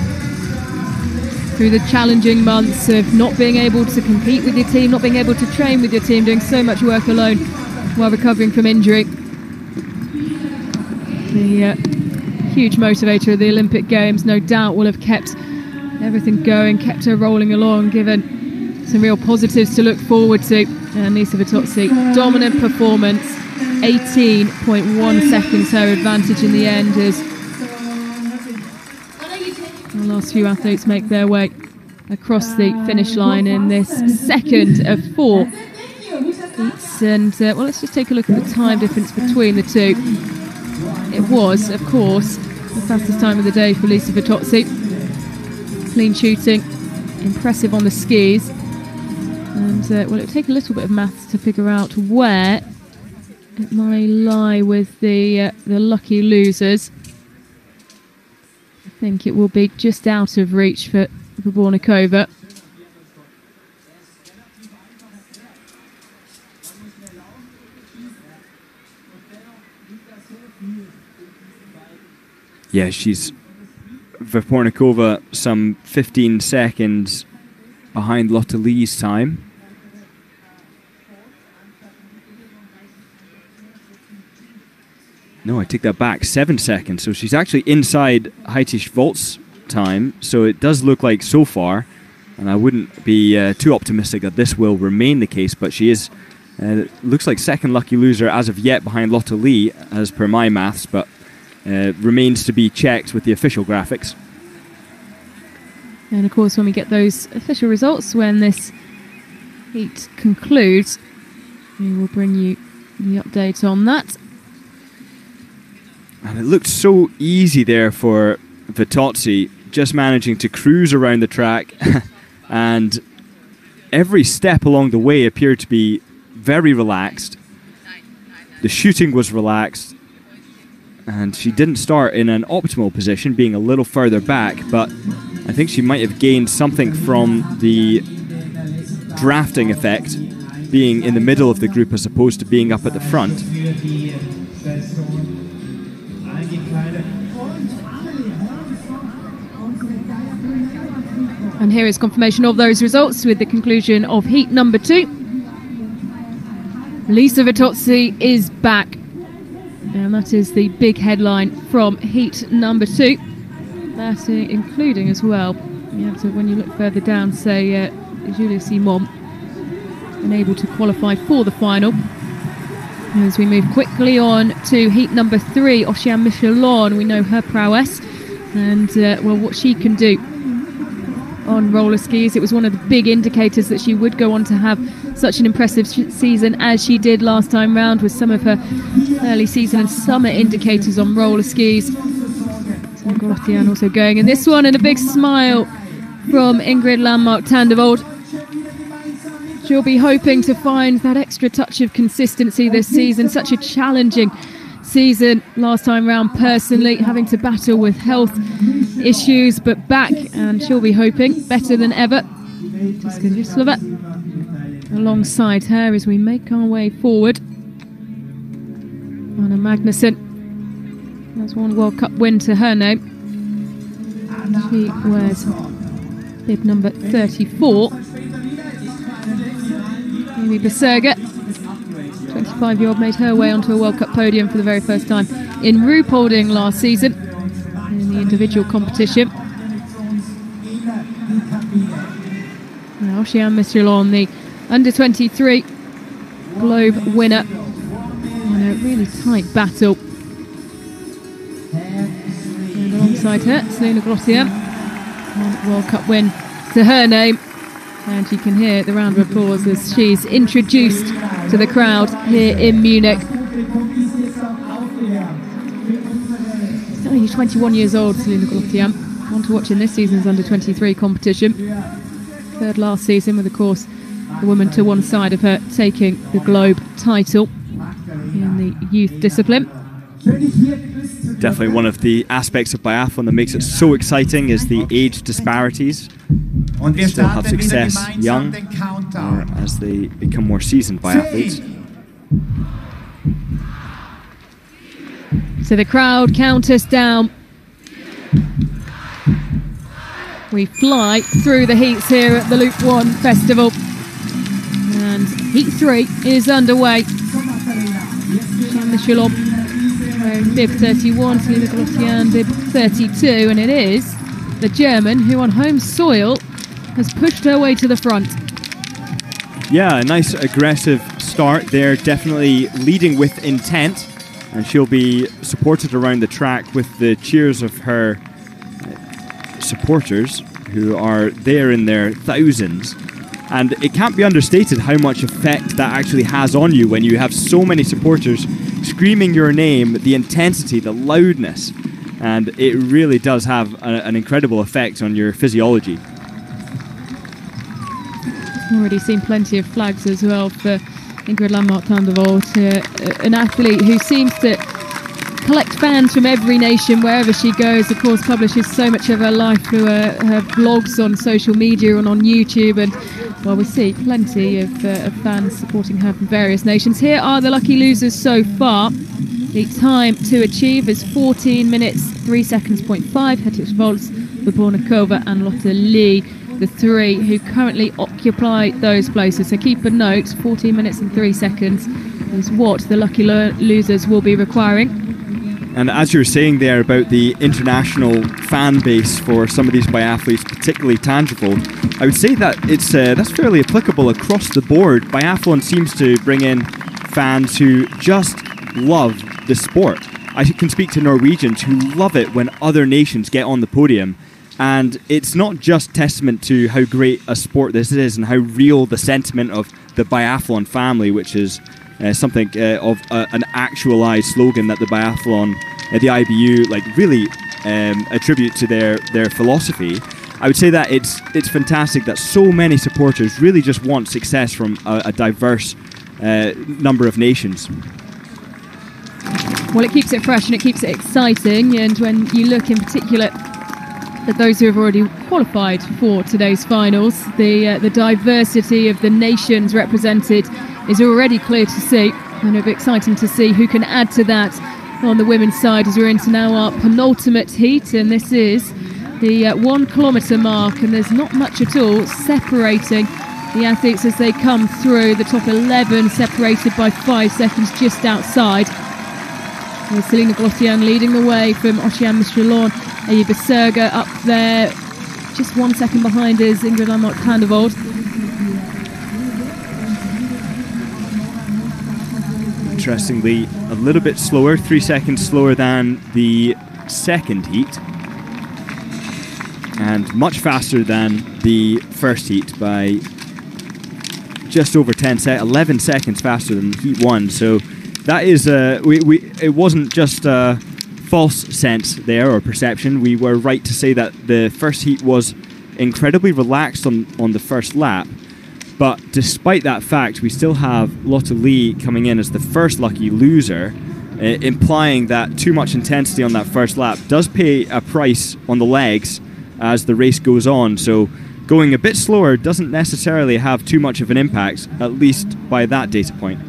through the challenging months of not being able to compete with your team, not being able to train with your team, doing so much work alone while recovering from injury. The huge motivator of the Olympic Games, no doubt, will have kept everything going, kept her rolling along, given some real positives to look forward to. And Lisa Vitozzi, dominant performance, 18.1 seconds her advantage in the end, as the last few athletes make their way across the finish line in this second of 4 heats. And well, let's just take a look at the time difference between the two. It was, of course, the fastest time of the day for Lisa Vitozzi. Clean shooting, impressive on the skis. And well, it'll take a little bit of maths to figure out where it might lie with the lucky losers. I think it will be just out of reach for Vornikova. Yeah, she's Vornikova some 15 seconds behind Lotte Lee's time. No, I take that back, 7 seconds. So she's actually inside Heidi Schwartz's time. So it does look like so far, and I wouldn't be too optimistic that this will remain the case, but she is, looks like second lucky loser as of yet behind Lotte Lee, as per my maths, but remains to be checked with the official graphics. And of course, when we get those official results, when this heat concludes, we will bring you the update on that. And it looked so easy there for Vitozzi, just managing to cruise around the track, and every step along the way appeared to be very relaxed. The shooting was relaxed, and she didn't start in an optimal position, being a little further back, but I think she might have gained something from the drafting effect being in the middle of the group as opposed to being up at the front. And here is confirmation of those results with the conclusion of heat number 2. Lisa Vitozzi is back. And that is the big headline from heat number 2. That including as well, you have to, when you look further down, say Julia Simon, unable to qualify for the final. As we move quickly on to heat number 3, Oceane Michelon, we know her prowess and well, what she can do on roller skis. It was one of the big indicators that she would go on to have such an impressive season as she did last time round, with some of her early season and summer indicators on roller skis. So Grothian also going in this one, and a big smile from Ingrid Landmark-Tandevold. She'll be hoping to find that extra touch of consistency this season. Such a challenging season last time round, personally, having to battle with health issues, but back, and she'll be hoping better than ever. Jiska Jislova alongside her as we make our way forward. Anna Magnusson, that's one World Cup win to her name. She wears bib number 34. Amy Beserga, 25-year-old, made her way onto a World Cup podium for the very first time in Ruhpolding last season in the individual competition. Now Oceane Michelon, the under-23 Globe winner, in a really tight battle. And alongside her, Selena Grothian, one World Cup win to her name. And you can hear the round of applause as she's introduced to the crowd here in Munich. Only 21 years old, Selena Grothian. One to watch in this season's under-23 competition. Third last season, with, of course, the woman to one side of her taking the Globe title in the youth discipline. Definitely one of the aspects of biathlon that makes it so exciting is the age disparities. Still have success young, or as they become more seasoned biathletes. So the crowd count us down. We fly through the heats here at the Loop 1 Festival. And heat 3 is underway. Oceane Michelon wearing bib 31, Selena Grothian bib 32, and it is the German who on home soil has pushed her way to the front. Yeah, a nice aggressive start there, definitely leading with intent, and she'll be supported around the track with the cheers of her supporters, who are there in their thousands. And it can't be understated how much effect that actually has on you when you have so many supporters screaming your name, the intensity, the loudness, and it really does have an incredible effect on your physiology. Already seen plenty of flags as well for Ingrid Landmark-Tandevold, an athlete who seems to collect fans from every nation wherever she goes. Of course, publishes so much of her life through her blogs on social media and on YouTube, and well, we see plenty of fans supporting her from various nations. Here are the lucky losers so far. The time to achieve is 14 minutes 3 seconds 0.5. Hetich Volz, Bubornikova and Lotte Lee, the three who currently occupy those places. So keep a note, 14 minutes and 3 seconds is what the lucky losers will be requiring. And as you were saying there about the international fan base for some of these biathletes, particularly Tandevold, I would say that it's that's fairly applicable across the board. Biathlon seems to bring in fans who just love the sport. I can speak to Norwegians who love it when other nations get on the podium. And it's not just testament to how great a sport this is and how real the sentiment of the biathlon family, which is something of an actualized slogan that the biathlon, the IBU, like really attribute to their philosophy. I would say that it's fantastic that so many supporters really just want success from a diverse number of nations. Well, it keeps it fresh and it keeps it exciting, and when you look in particular But those who have already qualified for today's finals, the diversity of the nations represented is already clear to see. And it'll be exciting to see who can add to that on the women's side as we're into now our penultimate heat, and this is the 1 kilometre mark, and there's not much at all separating the athletes as they come through. The top 11 separated by 5 seconds just outside. With Selina Glotian leading the way from Ocean Michelon. Aya Beserga up there, just 1 second behind is Ingrid Landmark-Handevold. Interestingly, a little bit slower, 3 seconds slower than the second heat, and much faster than the first heat by just over 11 seconds faster than heat 1. So that is, it wasn't just a false sense there or perception. We were right to say that the first heat was incredibly relaxed on the first lap. But despite that fact, we still have Lotte Lee coming in as the first lucky loser, implying that too much intensity on that first lap does pay a price on the legs as the race goes on. So going a bit slower doesn't necessarily have too much of an impact, at least by that data point.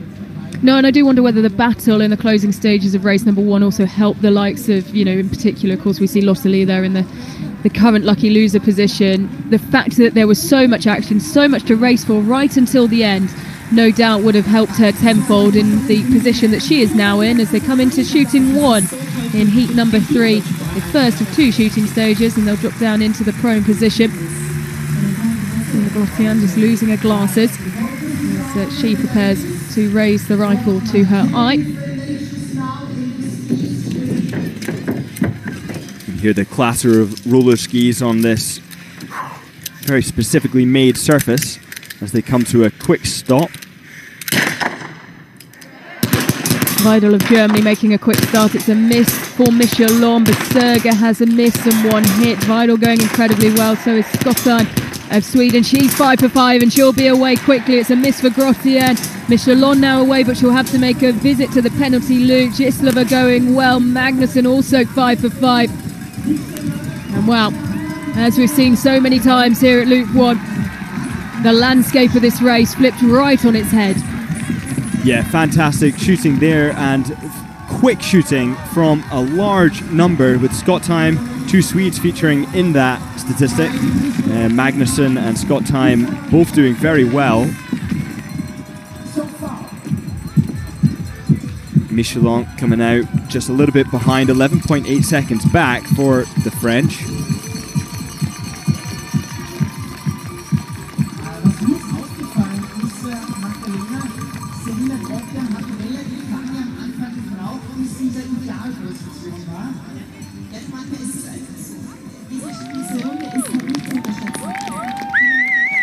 No, and I do wonder whether the battle in the closing stages of race number 1 also helped the likes of, in particular, of course, we see Lotte Lee there in the current lucky loser position. The fact that there was so much action, so much to race for right until the end, no doubt would have helped her tenfold in the position that she is now in as they come into shooting 1 in heat number 3, the first of 2 shooting stages, and they'll drop down into the prone position. Glotian just losing her glasses as she prepares to raise the rifle to her eye. You hear the clatter of roller skis on this very specifically made surface as they come to a quick stop. Weidel of Germany making a quick start. It's a miss for Michelon. Beserga has a miss and 1 hit. Weidel going incredibly well, so is Skottheim of Sweden. She's 5 for 5 and she'll be away quickly. It's a miss for Grotian. Michelon now away, but she'll have to make a visit to the penalty loop. Gislova going well. Magnussen also 5 for 5. And well, as we've seen so many times here at Loop 1, the landscape of this race flipped right on its head. Yeah, fantastic shooting there, and quick shooting from a large number, with Skottheim, 2 Swedes featuring in that statistic. Magnussen and Skottheim both doing very well. Michelon coming out just a little bit behind, 11.8 seconds back for the French.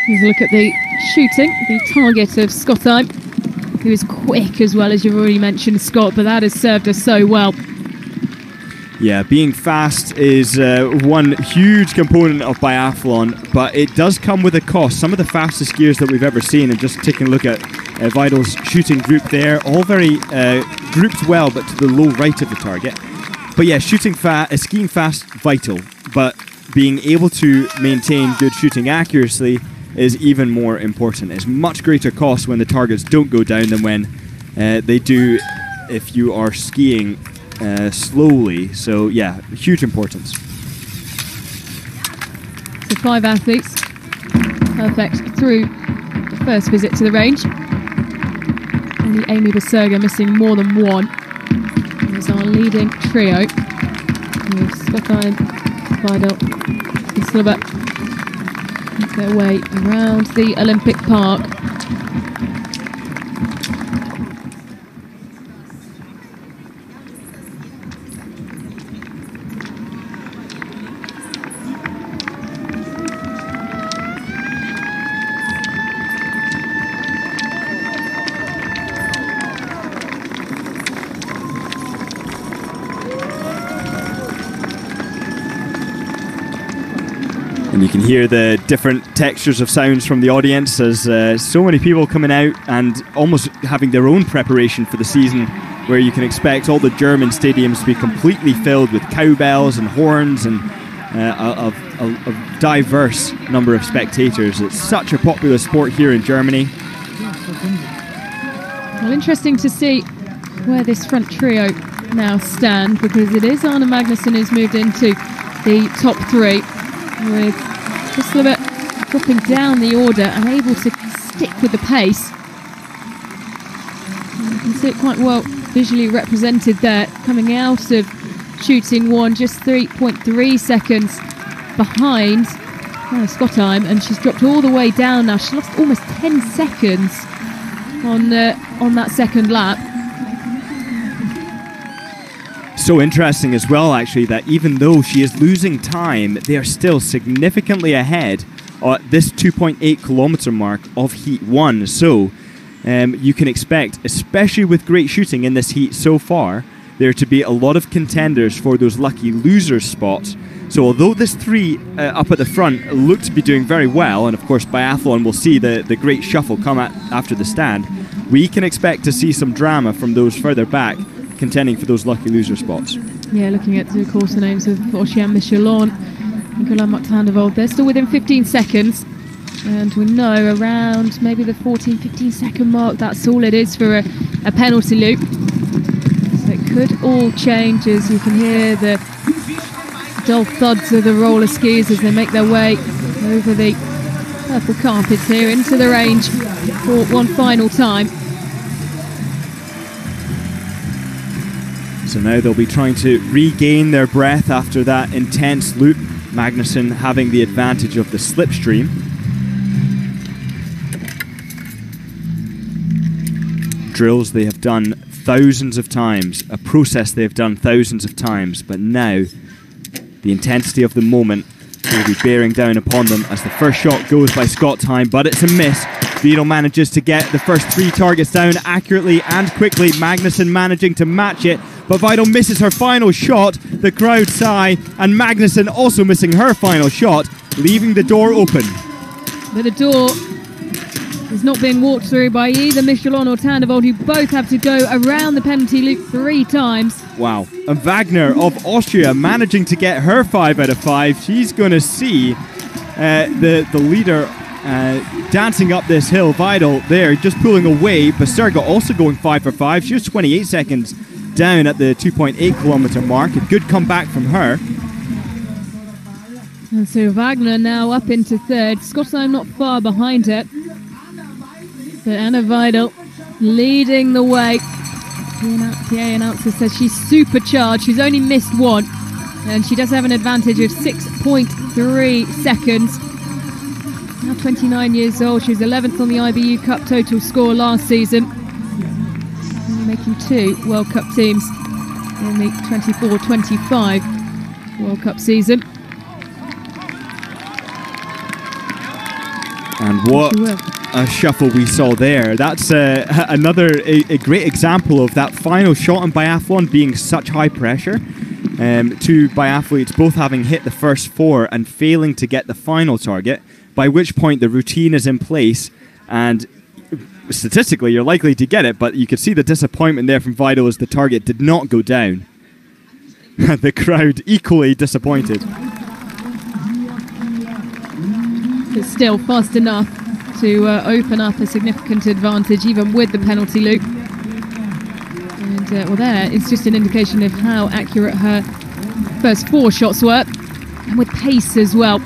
Here's a look at the shooting, the target of Skottheim, who is quick as well, as you've already mentioned, Scott, but that has served us so well. Yeah, being fast is one huge component of biathlon, but it does come with a cost. Some of the fastest skiers that we've ever seen, and just taking a look at Weidel's shooting group there, all very grouped well, but to the low right of the target. But yeah, skiing fast, vital, but being able to maintain good shooting accuracy is even more important. It's much greater cost when the targets don't go down than when they do if you are skiing slowly. So yeah, huge importance. So 5 athletes, perfect through the first visit to the range. Only Amy Beserga missing more than 1. There's our leading trio. With Skottheim, Weidel, Gislova. Make their way around the Olympic Park. And you can hear the different textures of sounds from the audience as so many people coming out and almost having their own preparation for the season, where you can expect all the German stadiums to be completely filled with cowbells and horns and a diverse number of spectators. It's such a popular sport here in Germany. Well, interesting to see where this front trio now stand, because it is Anna Magnusson who's moved into the top three, with just a little bit dropping down the order and able to stick with the pace. You can see it quite well visually represented there, coming out of shooting one, just 3.3 seconds behind Scottheim, and she's dropped all the way down now. She lost almost 10 seconds on that second lap. So interesting as well, actually, that even though she is losing time, they are still significantly ahead at this 2.8 kilometre mark of Heat 1. So you can expect, especially with great shooting in this heat so far, there to be a lot of contenders for those lucky loser spots. So although this three up at the front look to be doing very well, and of course biathlon will see the great shuffle come after the stand, we can expect to see some drama from those further back contending for those lucky loser spots. Yeah, looking at of course the names of Oceane Michelon, Nicolas Martin-Devold, they're still within 15 seconds. And we know around maybe the 14-15 second mark, that's all it is for a penalty loop. So it could all change, as you can hear the dull thuds of the roller skis as they make their way over the purple carpets here into the range for one final time. So now they'll be trying to regain their breath after that intense loop. Magnusson having the advantage of the slipstream. Drills they have done thousands of times, a process they have done thousands of times, but now the intensity of the moment will be bearing down upon them as the first shot goes by Scottheim, but it's a miss. Vidal manages to get the first three targets down accurately and quickly. Magnusson managing to match it, but Vidal misses her final shot. The crowd sigh, and Magnusson also missing her final shot, leaving the door open. But the door is not being walked through by either Michelon or Tandevold, who both have to go around the penalty loop 3 times. Wow. And Wagner of Austria managing to get her 5 out of 5. She's going to see the leader dancing up this hill. Vidal there just pulling away. Baserga also going 5 for 5. She was 28 seconds down at the 2.8 kilometre mark. A good comeback from her. And so Wagner now up into third. Scottheim not far behind her. But Anna Vidal leading the way. The PA announcer says she's supercharged. She's only missed one, and she does have an advantage of 6.3 seconds. Now 29 years old. She was 11th on the IBU Cup total score last season, only making 2 World Cup teams in the 24-25 World Cup season. And what a shuffle we saw there. That's another great example of that final shot in biathlon being such high pressure. 2 biathletes both having hit the first 4 and failing to get the final target, by which point the routine is in place and statistically you're likely to get it, but you could see the disappointment there from Vidal as the target did not go down. The crowd equally disappointed. But still fast enough to open up a significant advantage even with the penalty loop. And well, there it's just an indication of how accurate her first 4 shots were, and with pace as well.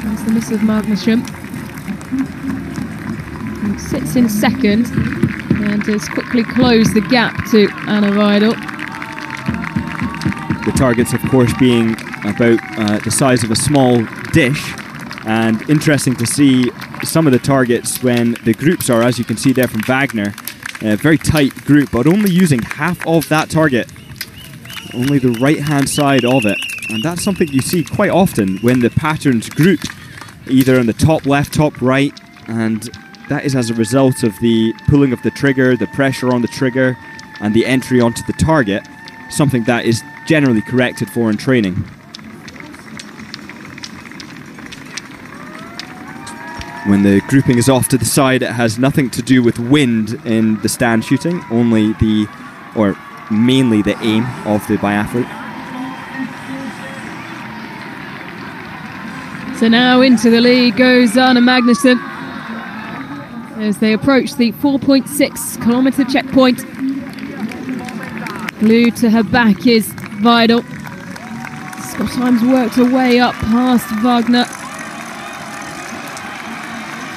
That's the miss of Magnusson, who sits in second and has quickly closed the gap to Anna Vidal. The targets, of course, being about the size of a small dish, and interesting to see some of the targets when the groups are, as you can see there from Wagner, a very tight group, but only using half of that target, only the right hand side of it. And that's something you see quite often when the patterns group either on the top left, top right, and that is as a result of the pulling of the trigger, the pressure on the trigger, and the entry onto the target, something that is generally corrected for in training. When the grouping is off to the side, it has nothing to do with wind in the stand shooting, only mainly the aim of the biathlete. So now into the lead goes Anna Magnusson as they approach the 4.6 kilometre checkpoint. Glued to her back is Vidal. Schottheim's worked her way up past Wagner,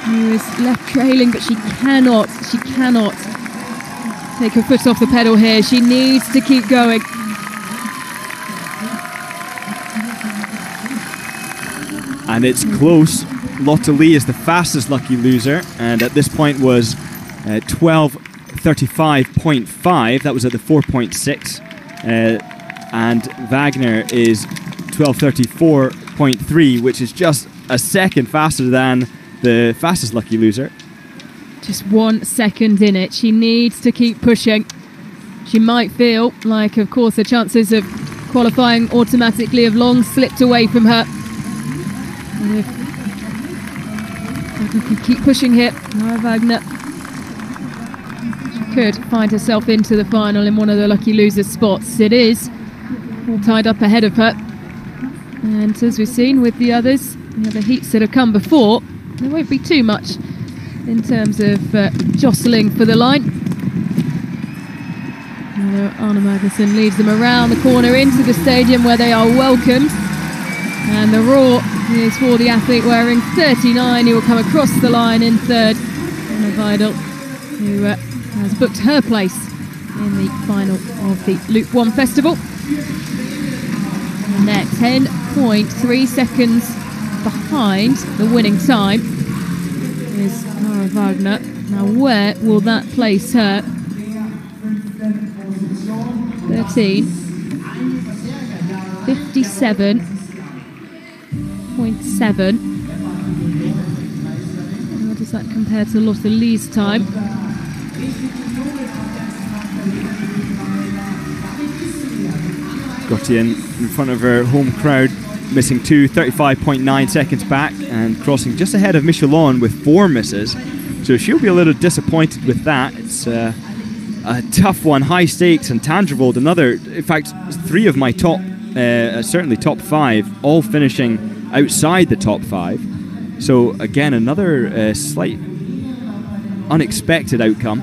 who is left trailing, but she cannot take her foot off the pedal here. She needs to keep going. And it's close. Lotte Lee is the fastest lucky loser, and at this point was 12:35.5. That was at the 4.6. And Wagner is 12:34.3, which is just a second faster than the fastest lucky loser. Just 1 second in it. She needs to keep pushing. She might feel like, of course, the chances of qualifying automatically have long slipped away from her. And if we can keep pushing here, Wagner, she could find herself into the final in one of the lucky loser spots. It is all tied up ahead of her. And as we've seen with the others, the other heats that have come before, there won't be too much in terms of jostling for the line. Anna Magnusson leads them around the corner into the stadium where they are welcomed. And the roar is for the athlete wearing 39 who will come across the line in third. Anna Vidal, who has booked her place in the final of the Loop 1 Festival. And they're 10.3 seconds behind the winning time is Cara Wagner. Now where will that place her? 13:57.7. How does that compare to Lotte Lee's time? Got in front of her home crowd, missing 35.9 seconds back, and crossing just ahead of Michelon with 4 misses. So she'll be a little disappointed with that. It's a tough one, high stakes, and Tandrevold, in fact, 3 of my top, certainly top 5, all finishing outside the top 5. So again, another slight unexpected outcome.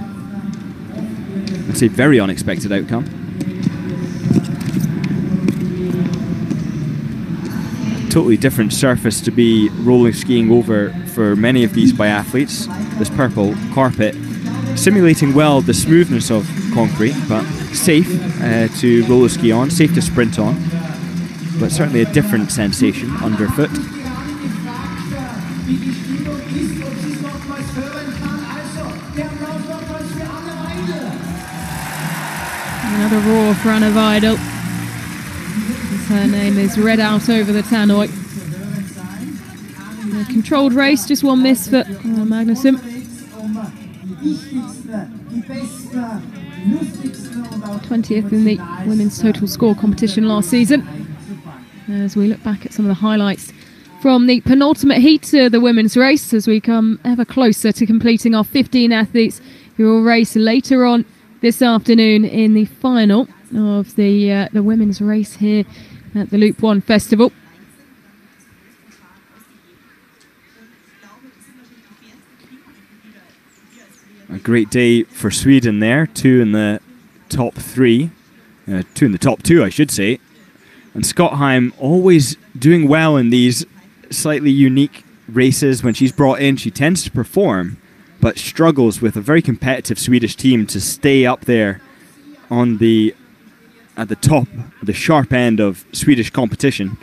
I'd say very unexpected outcome. Totally different surface to be roller skiing over for many of these biathletes. This purple carpet simulating well the smoothness of concrete, but safe to roller ski on, safe to sprint on, but certainly a different sensation underfoot. Another roar for Anna Vidal. Her name is read out over the tannoy. A controlled race, just 1 miss for Magnusson. 20th in the women's total score competition last season. As we look back at some of the highlights from the penultimate heat of the women's race, as we come ever closer to completing our 15 athletes who will race later on this afternoon in the final of the women's race here at the Loop 1 Festival. A great day for Sweden there, 2 in the top 3, 2 in the top 2 I should say. And Schottheim always doing well in these slightly unique races. When she's brought in, she tends to perform, but struggles with a very competitive Swedish team to stay up there on at the top, the sharp end of Swedish competition.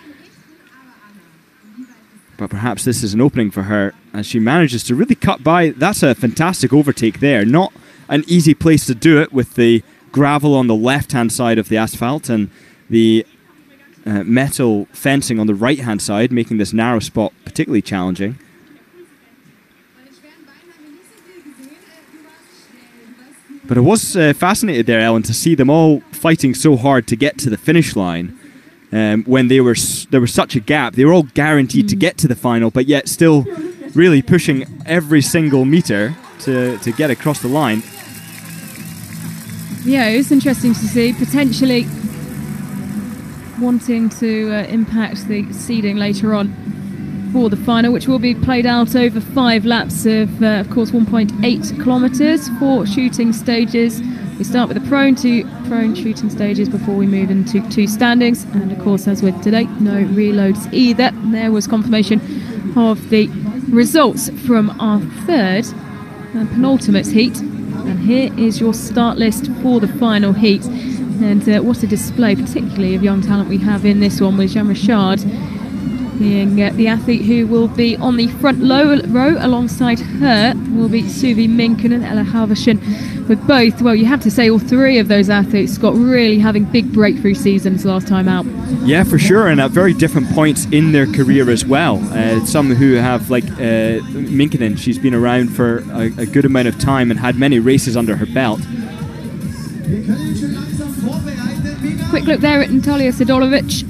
But perhaps this is an opening for her as she manages to really cut by. That's a fantastic overtake there. Not an easy place to do it with the gravel on the left-hand side of the asphalt and the metal fencing on the right-hand side, making this narrow spot particularly challenging. But I was fascinated there, Ellen, to see them all fighting so hard to get to the finish line. When there was such a gap, they were all guaranteed to get to the final, but yet still really pushing every single meter to get across the line. Yeah, it was interesting to see, potentially wanting to impact the seeding later on for the final, which will be played out over 5 laps of course, 1.8 kilometres, 4 shooting stages. We start with the prone shooting stages before we move into 2 standings. And of course, as with today, no reloads either. There was confirmation of the results from our 3rd and penultimate heat. And here is your start list for the final heat. And what a display, particularly of young talent we have in this one, with Jean Richard being the athlete who will be on the front row. Alongside her will be Suvi Minkin and Ella Halvorsen, with both, well, you have to say all 3 of those athletes, Scott, really having big breakthrough seasons last time out. Yeah, for sure, and at very different points in their career as well. Some who have, like Minkinen, she's been around for a good amount of time and had many races under her belt. Quick look there at Natalia Sidorovic,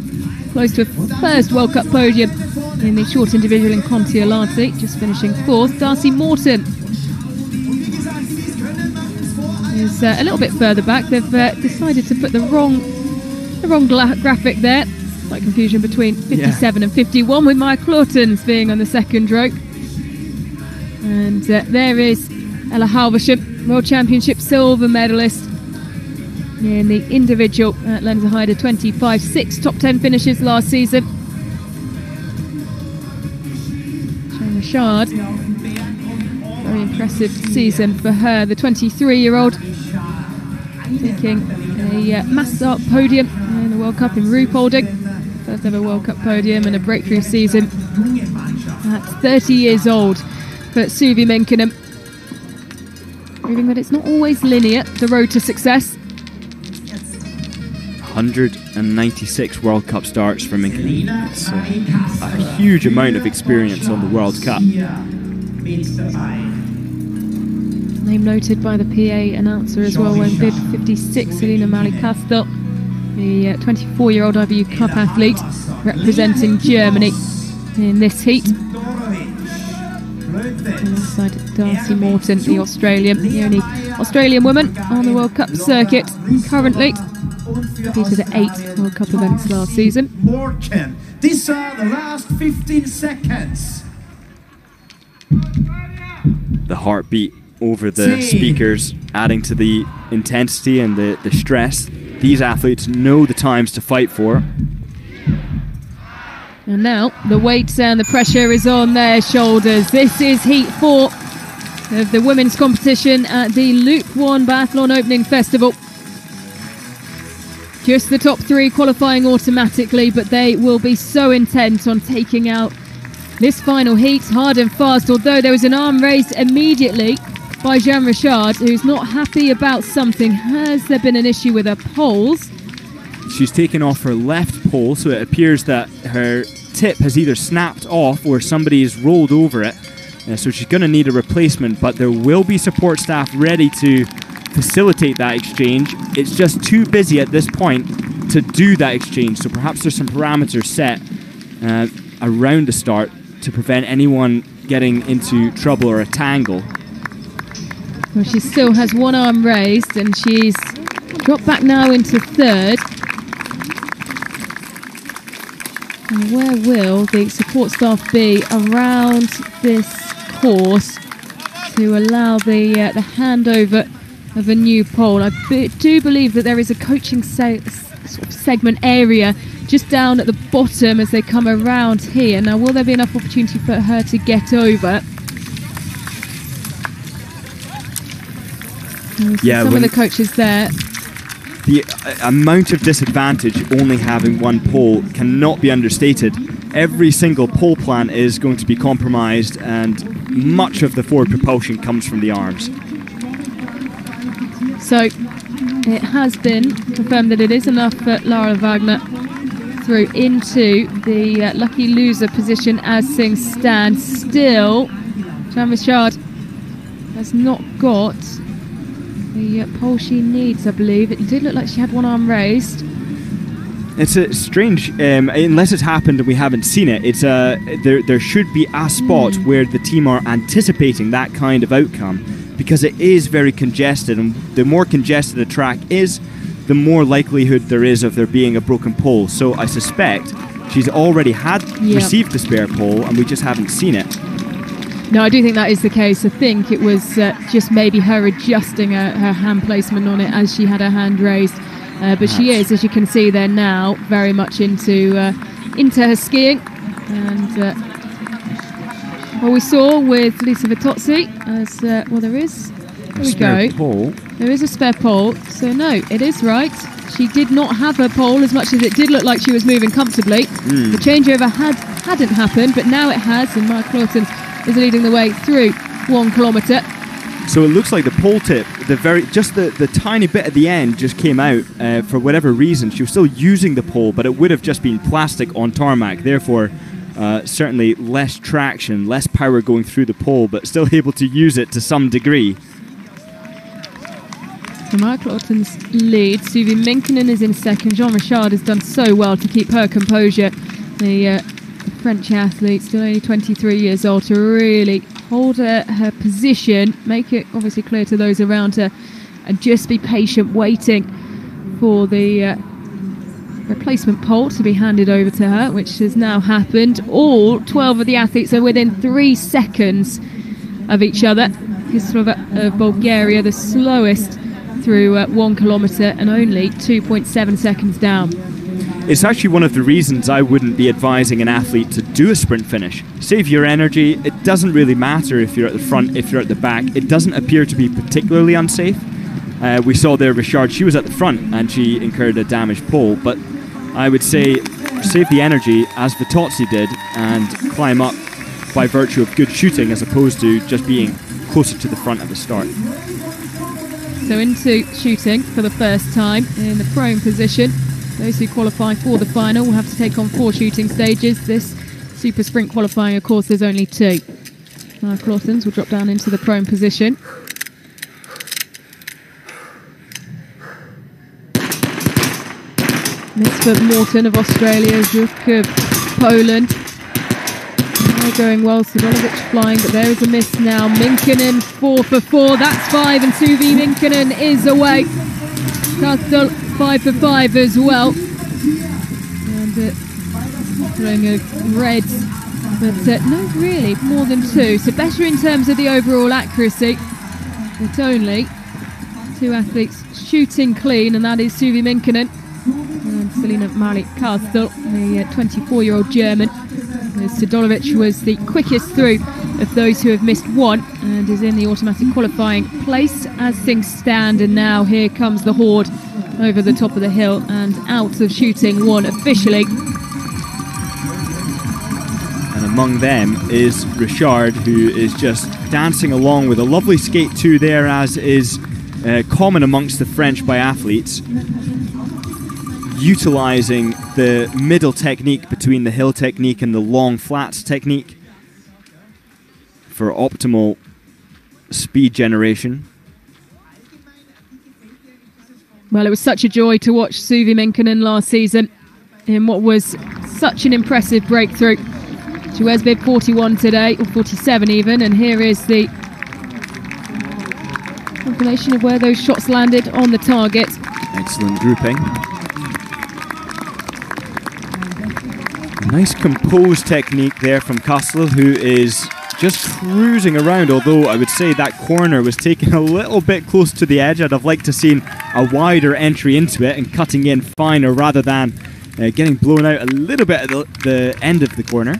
close to a first World Cup podium in the short individual in Kontiolahti, just finishing 4th. Darcy Morton is a little bit further back. They've decided to put the wrong graphic there. Slight confusion between 57 and 51, with Maya Clautons being on the 2nd row. And there is Ella Halvorsen, World Championship silver medalist in the individual at Lenzerheide, 25-6 top 10 finishes last season. Jean Richard, very impressive season for her, the 23-year-old, taking a mass start podium in the World Cup in Ruhpolding, first ever World Cup podium, and a breakthrough season at 30 years old for Suvi Minkkinen, proving that it's not always linear, the road to success. 196 World Cup starts for Minkkinen. It's a huge amount of experience on the World Cup. Name noted by the PA announcer as well, when bib 56, Selina Malikastel, the 24-year-old IBU Cup athlete representing Germany in this heat. Alongside Darcy Morton, the Australian, the only Australian woman on the World Cup circuit currently. Competed at 8 World Cup events last season. These are the last 15 seconds. The heartbeat over the speakers, adding to the intensity and the stress. These athletes know the times to fight for. And now the weight and the pressure is on their shoulders. This is Heat 4 of the women's competition at the Loop 1 Biathlon Opening Festival. Just the top 3 qualifying automatically, but they will be so intent on taking out this final heat hard and fast, although there was an arm raised immediately by Jean Richard, who's not happy about something. Has there been an issue with her poles? She's taken off her left pole, so it appears that her tip has either snapped off or somebody has rolled over it. So she's going to need a replacement, but there will be support staff ready to facilitate that exchange. It's just too busy at this point to do that exchange, so perhaps there's some parameters set around the start to prevent anyone getting into trouble or a tangle. Well, she still has one arm raised, and she's dropped back now into 3rd. And where will the support staff be around this course to allow the handover of a new pole? I do believe that there is a coaching sort of segment area just down at the bottom as they come around here. Now, will there be enough opportunity for her to get over? Yeah, some of the coaches there. The amount of disadvantage only having one pole cannot be understated. Every single pole plan is going to be compromised, and much of the forward propulsion comes from the arms. So it has been confirmed that it is enough for Lara Wagner through into the lucky loser position as things stand. Still, Jean Richard has not got the pole she needs, I believe. It did look like she had one arm raised. It's a strange, unless it's happened and we haven't seen it, it's there should be a spot where the team are anticipating that kind of outcome, because it is very congested, and the more congested the track is, the more likelihood there is of there being a broken pole. So I suspect she's already received the spare pole, and we just haven't seen it. No, I do think that is the case. I think it was just maybe her adjusting her hand placement on it as she had her hand raised. But she is, as you can see there now, very much into her skiing. And what we saw with Lisa Vitozzi, as well, there is. There we go. Pole. There is a spare pole. So no, it is right. She did not have her pole, as much as it did look like she was moving comfortably. The changeover hadn't happened, but now it has, and Mark Lawton is leading the way through 1 kilometre. So it looks like the pole tip, the tiny bit at the end just came out for whatever reason. She was still using the pole, but it would have just been plastic on tarmac. Therefore, certainly less traction, less power going through the pole, but still able to use it to some degree. So Mark Lawton's lead. Suvi Minkinen is in second. Jean Richard has done so well to keep her composure. The French athlete, still only 23 years old, to really hold her position, make it obviously clear to those around her, and just be patient, waiting for the replacement pole to be handed over to her, which has now happened. All 12 of the athletes are within 3 seconds of each other. Kislova of Bulgaria, the slowest through 1 kilometre, and only 2.7 seconds down. It's actually one of the reasons I wouldn't be advising an athlete to do a sprint finish. Save your energy. It doesn't really matter if you're at the front, if you're at the back. It doesn't appear to be particularly unsafe. We saw there Richard, she was at the front and she incurred a damaged pole, but I would say save the energy as Vitozzi did and climb up by virtue of good shooting as opposed to just being closer to the front at the start. So into shooting for the first time in the prone position. Those who qualify for the final will have to take on 4 shooting stages. This super sprint qualifying, of course, there's only 2. Mark Lawtons will drop down into the prone position. Mitzvah Morton of Australia, Zuk of Poland. They're going well. Sidolovic flying, but there is a miss now. Minkinen 4 for 4. That's 5, and Suvi Minkinen is away. Kastel 5 for 5 as well. And throwing a red, but no, really, more than 2. So better in terms of the overall accuracy. But only 2 athletes shooting clean, and that is Suvi Minkinen and Selina Malik-Kastel, the 24-year-old German. Sidolovic was the quickest through of those who have missed 1 and is in the automatic qualifying place as things stand. And now here comes the horde over the top of the hill and out of shooting 1 officially. And among them is Richard, who is just dancing along with a lovely skate 2 there, as is common amongst the French biathletes, utilising the middle technique between the hill technique and the long flats technique for optimal speed generation. Well, it was such a joy to watch Suvi Minkinen last season in what was such an impressive breakthrough. She wears bib 41 today, or 47 even, and here is the confirmation of where those shots landed on the target. Excellent grouping. Nice composed technique there from Kastel, who is just cruising around, although I would say that corner was taken a little bit close to the edge. I'd have liked to have seen a wider entry into it and cutting in finer rather than getting blown out a little bit at the end of the corner.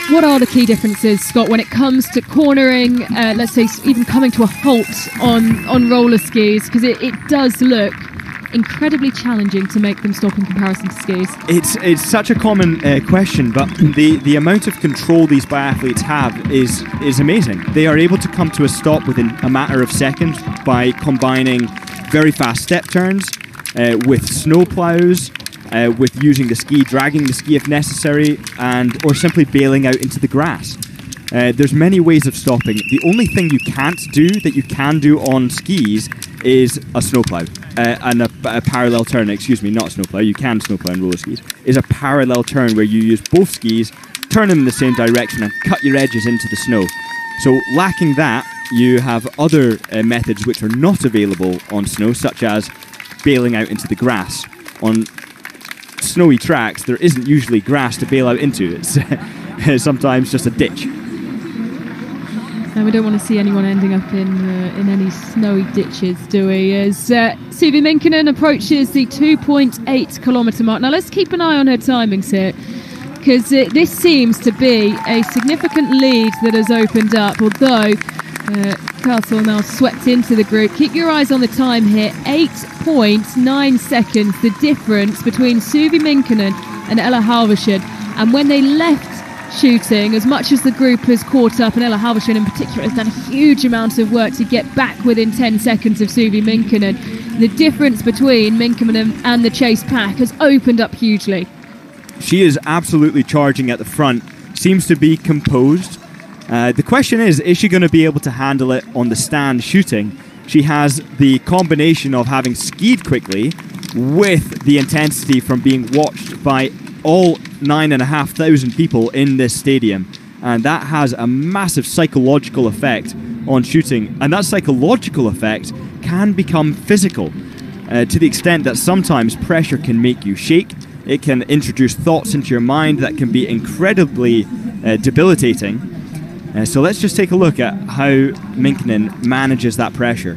What are the key differences, Scott, when it comes to cornering, let's say even coming to a halt on roller skis? Because it does look incredibly challenging to make them stop in comparison to skis. It's such a common question, but the amount of control these biathletes have is amazing. They are able to come to a stop within a matter of seconds by combining very fast step turns with snow plows, with using the ski, dragging the ski if necessary, or simply bailing out into the grass. There's many ways of stopping. The only thing you can't do that you can do on skis is a snowplow and a parallel turn. Excuse me, not a snowplow. You can snowplow on roller skis. Is a parallel turn where you use both skis, turn them in the same direction, and cut your edges into the snow. So lacking that, you have other methods which are not available on snow, such as bailing out into the grass. On snowy tracks, there isn't usually grass to bail out into. It's sometimes just a ditch. And we don't want to see anyone ending up in any snowy ditches, do we? As Suvi Minkinen approaches the 2.8 kilometre mark. Now let's keep an eye on her timings here, because this seems to be a significant lead that has opened up, although Castle now swept into the group. Keep your eyes on the time here. 8.9 seconds, the difference between Suvi Minkinen and Ella Halvorsen. And when they left shooting, as much as the group has caught up, and Ella Halvorsen in particular has done a huge amount of work to get back within 10 seconds of Suvi Minkinen, the difference between Minkinen and the chase pack has opened up hugely. She is absolutely charging at the front, seems to be composed. The question is she going to be able to handle it on the stand shooting? She has the combination of having skied quickly with the intensity from being watched by all 9,500 people in this stadium, and that has a massive psychological effect on shooting, and that psychological effect can become physical to the extent that sometimes pressure can make you shake. It can introduce thoughts into your mind that can be incredibly debilitating. So let's just take a look at how Minkinen manages that pressure.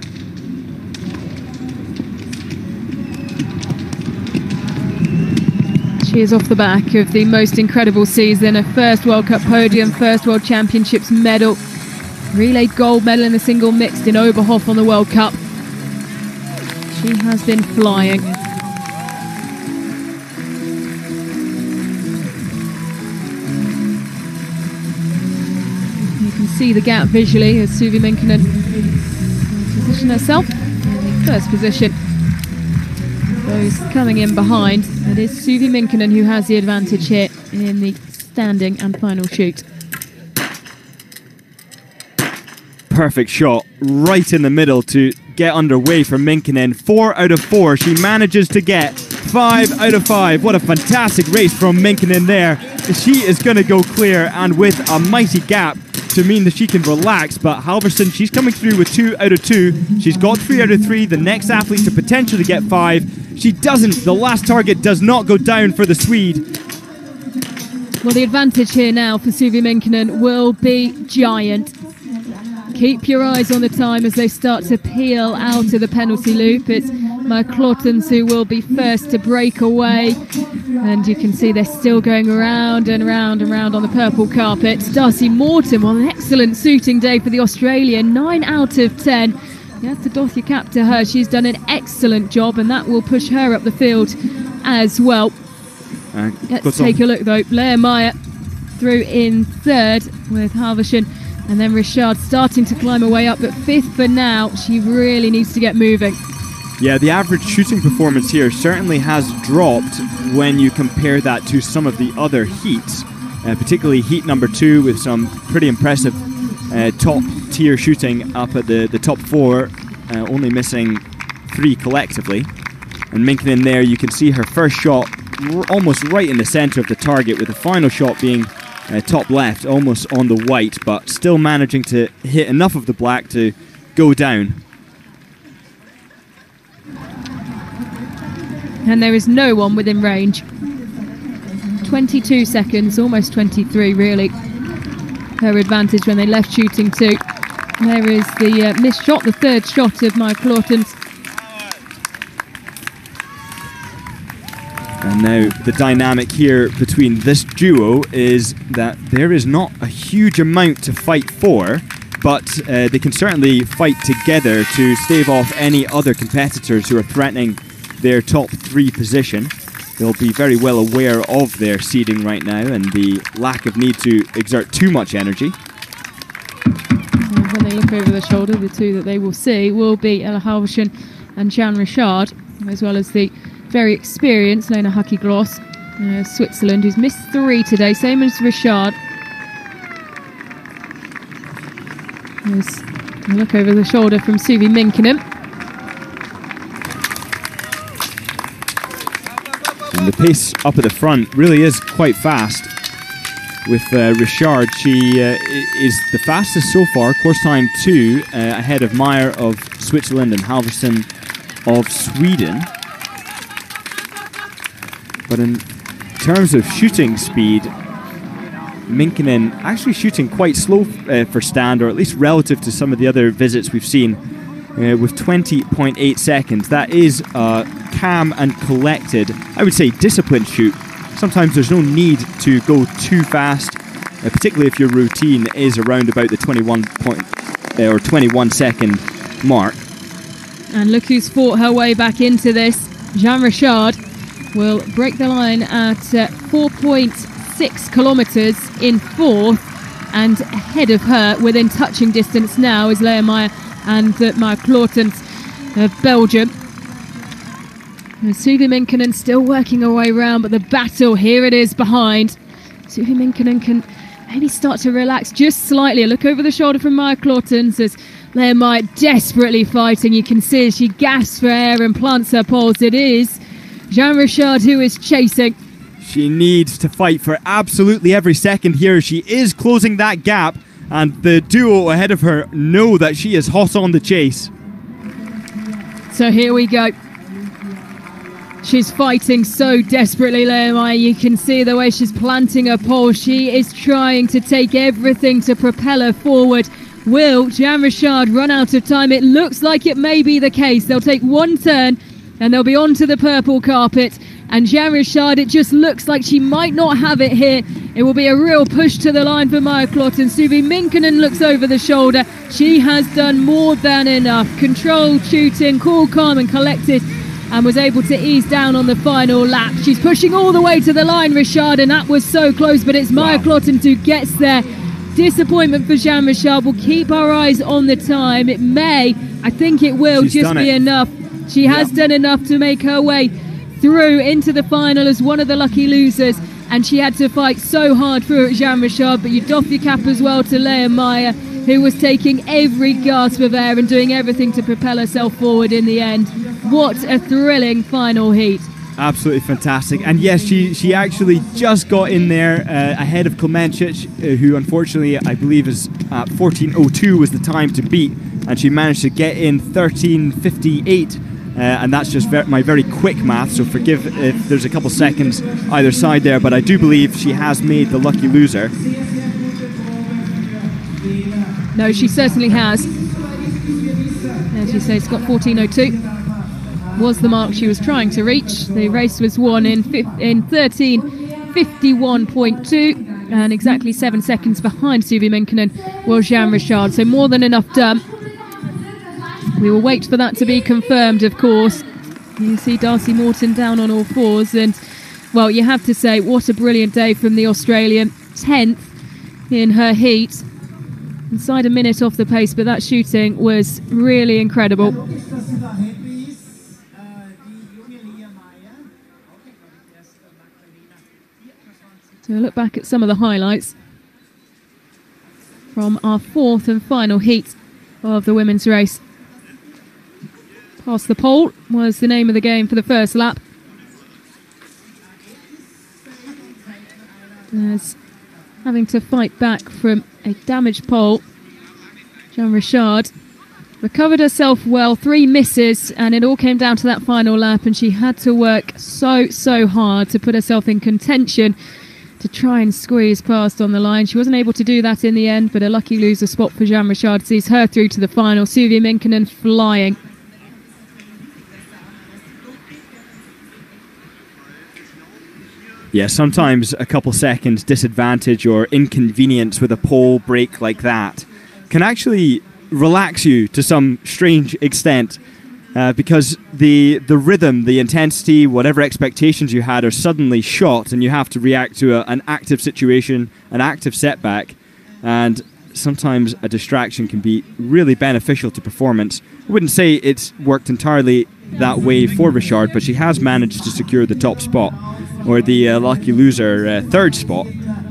She is off the back of the most incredible season, a first World Cup podium, first World Championships medal, relay gold medal in the single mixed in Oberhof on the World Cup. She has been flying. You can see the gap visually as Suvi Minkinen position herself in the first position. Those coming in behind, it is Suvi Minkinen who has the advantage here in the standing and final shoot. Perfect shot right in the middle to get underway for Minkinen. 4 out of 4. She manages to get 5 out of 5. What a fantastic race from Minkinen there. She is going to go clear, and with a mighty gap to mean that she can relax. But Halvorsen, she's coming through with 2 out of 2. She's got 3 out of 3. The next athlete to potentially get 5. She doesn't. The last target does not go down for the Swede. Well, the advantage here now for Suvi Minkinen will be giant. Keep your eyes on the time as they start to peel out of the penalty loop. It's Maja Klotens who will be first to break away. And you can see they're still going around and round and round on the purple carpet. Darcy Morton, well, an excellent suiting day for the Australian. 9 out of 10. You have to doff your cap to her. She's done an excellent job, and that will push her up the field as well. Let's take a look, though. Lea Meyer through in third with Halvorsen, and then Richard starting to climb her way up, but fifth for now. She really needs to get moving. Yeah, the average shooting performance here certainly has dropped when you compare that to some of the other heats, particularly heat number 2 with some pretty impressive top tier shooting up at the top 4, only missing 3 collectively. And Minkinen there, you can see her first shot almost right in the centre of the target, with the final shot being top left, almost on the white, but still managing to hit enough of the black to go down. And there is no one within range. 22 seconds, almost 23 really. Her advantage when they left shooting 2. There is the missed shot, the third shot of Maja Klotens. And now the dynamic here between this duo is that there is not a huge amount to fight for, but they can certainly fight together to stave off any other competitors who are threatening their top 3 position. They'll be very well aware of their seeding right now and the lack of need to exert too much energy. And when they look over their shoulder, the 2 that they will see will be Ella Halvorsen and Jan Richard, as well as the very experienced Lena Hacki-Gloss, Switzerland, who's missed 3 today, same as Richard. As we look over the shoulder from Suvi Minkinen. And the pace up at the front really is quite fast. With Richard, she is the fastest so far, course time 2, ahead of Meyer of Switzerland and Halvorsen of Sweden. But terms of shooting speed, Minkinen actually shooting quite slow for stand, or at least relative to some of the other visits we've seen, with 20.8 seconds. That is a calm and collected, I would say disciplined shoot. Sometimes there's no need to go too fast, particularly if your routine is around about the 21 second mark. And look who's fought her way back into this. Jeanne Richard will break the line at 4.6 kilometres in fourth, and ahead of her, within touching distance now, is Lea Meyer and Maya Clautens of Belgium. Suvi Minkinen still working her way around, but the battle, here it is behind. Suvi Minkinen can maybe start to relax just slightly. A look over the shoulder from Maya Clautens as Lea Meyer desperately fighting. You can see as she gasps for air and plants her poles. It is Jeanne Richard who is chasing. She needs to fight for absolutely every second here. She is closing that gap, and the duo ahead of her know that she is hot on the chase. So here we go. She's fighting so desperately, Lea Meyer. You can see the way she's planting her pole. She is trying to take everything to propel her forward. Will Jeanne Richard run out of time? It looks like it may be the case. They'll take one turn and they'll be onto the purple carpet. And Jeanne Richard, it just looks like she might not have it here. It will be a real push to the line for Maya Clautens. Suvi Minkinen looks over the shoulder. She has done more than enough. Controlled shooting, cool, calm and collected, and was able to ease down on the final lap. She's pushing all the way to the line, Richard, and that was so close, but it's Maya Clautens who gets there. Disappointment for Jeanne Richard. We'll keep our eyes on the time. It may, I think it will just be enough. She has done enough to make her way through into the final as one of the lucky losers, and she had to fight so hard through it, Jeanne Richard, but you doff your cap as well to Lea Meyer, who was taking every gasp of air and doing everything to propel herself forward in the end. What a thrilling final heat. Absolutely fantastic. And yes, she actually just got in there ahead of Klemencic, who unfortunately I believe is at 14:02 was the time to beat, and she managed to get in 13:58. And that's just my very quick math, so forgive if there's a couple seconds either side there, but I do believe she has made the lucky loser. No, she certainly has. As you say, it's got 14:02. Was the mark she was trying to reach. The race was won in 13:51.2, and exactly 7 seconds behind Suvi Minkinen was Jeanne Richard. So more than enough done. We will wait for that to be confirmed, of course. You see Darcy Morton down on all fours, and, well, you have to say, what a brilliant day from the Australian. 10th in her heat. Inside a minute off the pace, but that shooting was really incredible. So we'll look back at some of the highlights from our fourth and final heat of the women's race. Past the pole was the name of the game for the first lap. As having to fight back from a damaged pole, Jeanne Richard recovered herself well, 3 misses, and it all came down to that final lap, and she had to work so hard to put herself in contention to try and squeeze past on the line. She wasn't able to do that in the end, but a lucky loser spot for Jeanne Richard sees her through to the final. Suvi Minkinen flying. Yeah, sometimes a couple seconds disadvantage or inconvenience with a pole break like that can actually relax you to some strange extent, because the rhythm, the intensity, whatever expectations you had are suddenly shot, and you have to react to an active situation, an active setback, and sometimes a distraction can be really beneficial to performance. I wouldn't say it's worked entirely that way for Richard, but she has managed to secure the top spot, or the lucky loser third spot,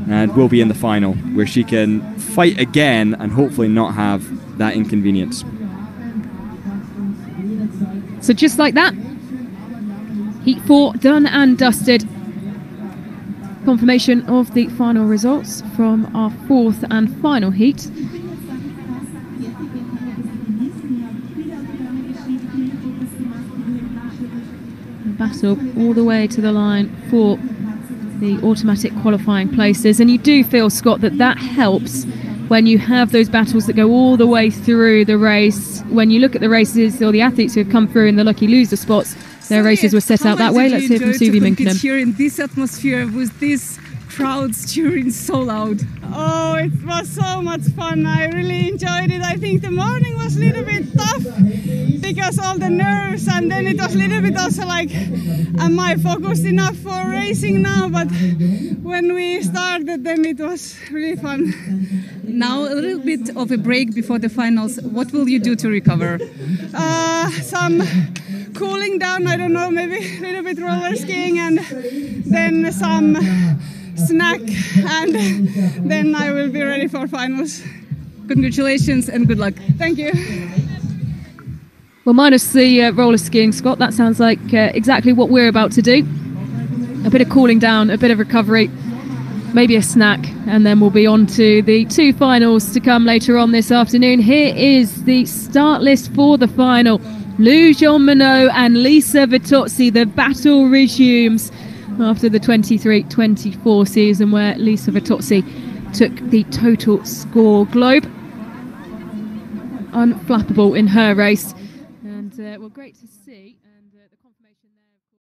and will be in the final, where she can fight again and hopefully not have that inconvenience. So just like that, Heat 4 done and dusted. Confirmation of the final results from our fourth and final heat. Battle all the way to the line for the automatic qualifying places. And you do feel, Scott, that helps when you have those battles that go all the way through the race. When you look at the races or the athletes who have come through in the lucky loser spots, their races were set out that way. Let's hear from Suvi Minkkinen. Here in this atmosphere with these crowds cheering so loud. Oh, it was so much fun. I really enjoyed it. I think the morning was a little bit tough because all the nerves, and then it was a little bit also like, am I focused enough for racing now? But when we started, then it was really fun. Now a little bit of a break before the finals. What will you do to recover? Some cooling down, I don't know, maybe a little bit roller skiing, and then some snack, and then I will be ready for finals. Congratulations and good luck. Thank you. Well, minus the roller skiing, Scott, that sounds like exactly what we're about to do. A bit of cooling down, a bit of recovery, maybe a snack, and then we'll be on to the two finals to come later on this afternoon. Here is the start list for the final. Lou Jean-Monod and Lisa Vitozzi. The battle resumes after the 23-24 season, where Lisa Vitozzi took the total score globe. Unflappable in her race, and well, great to see.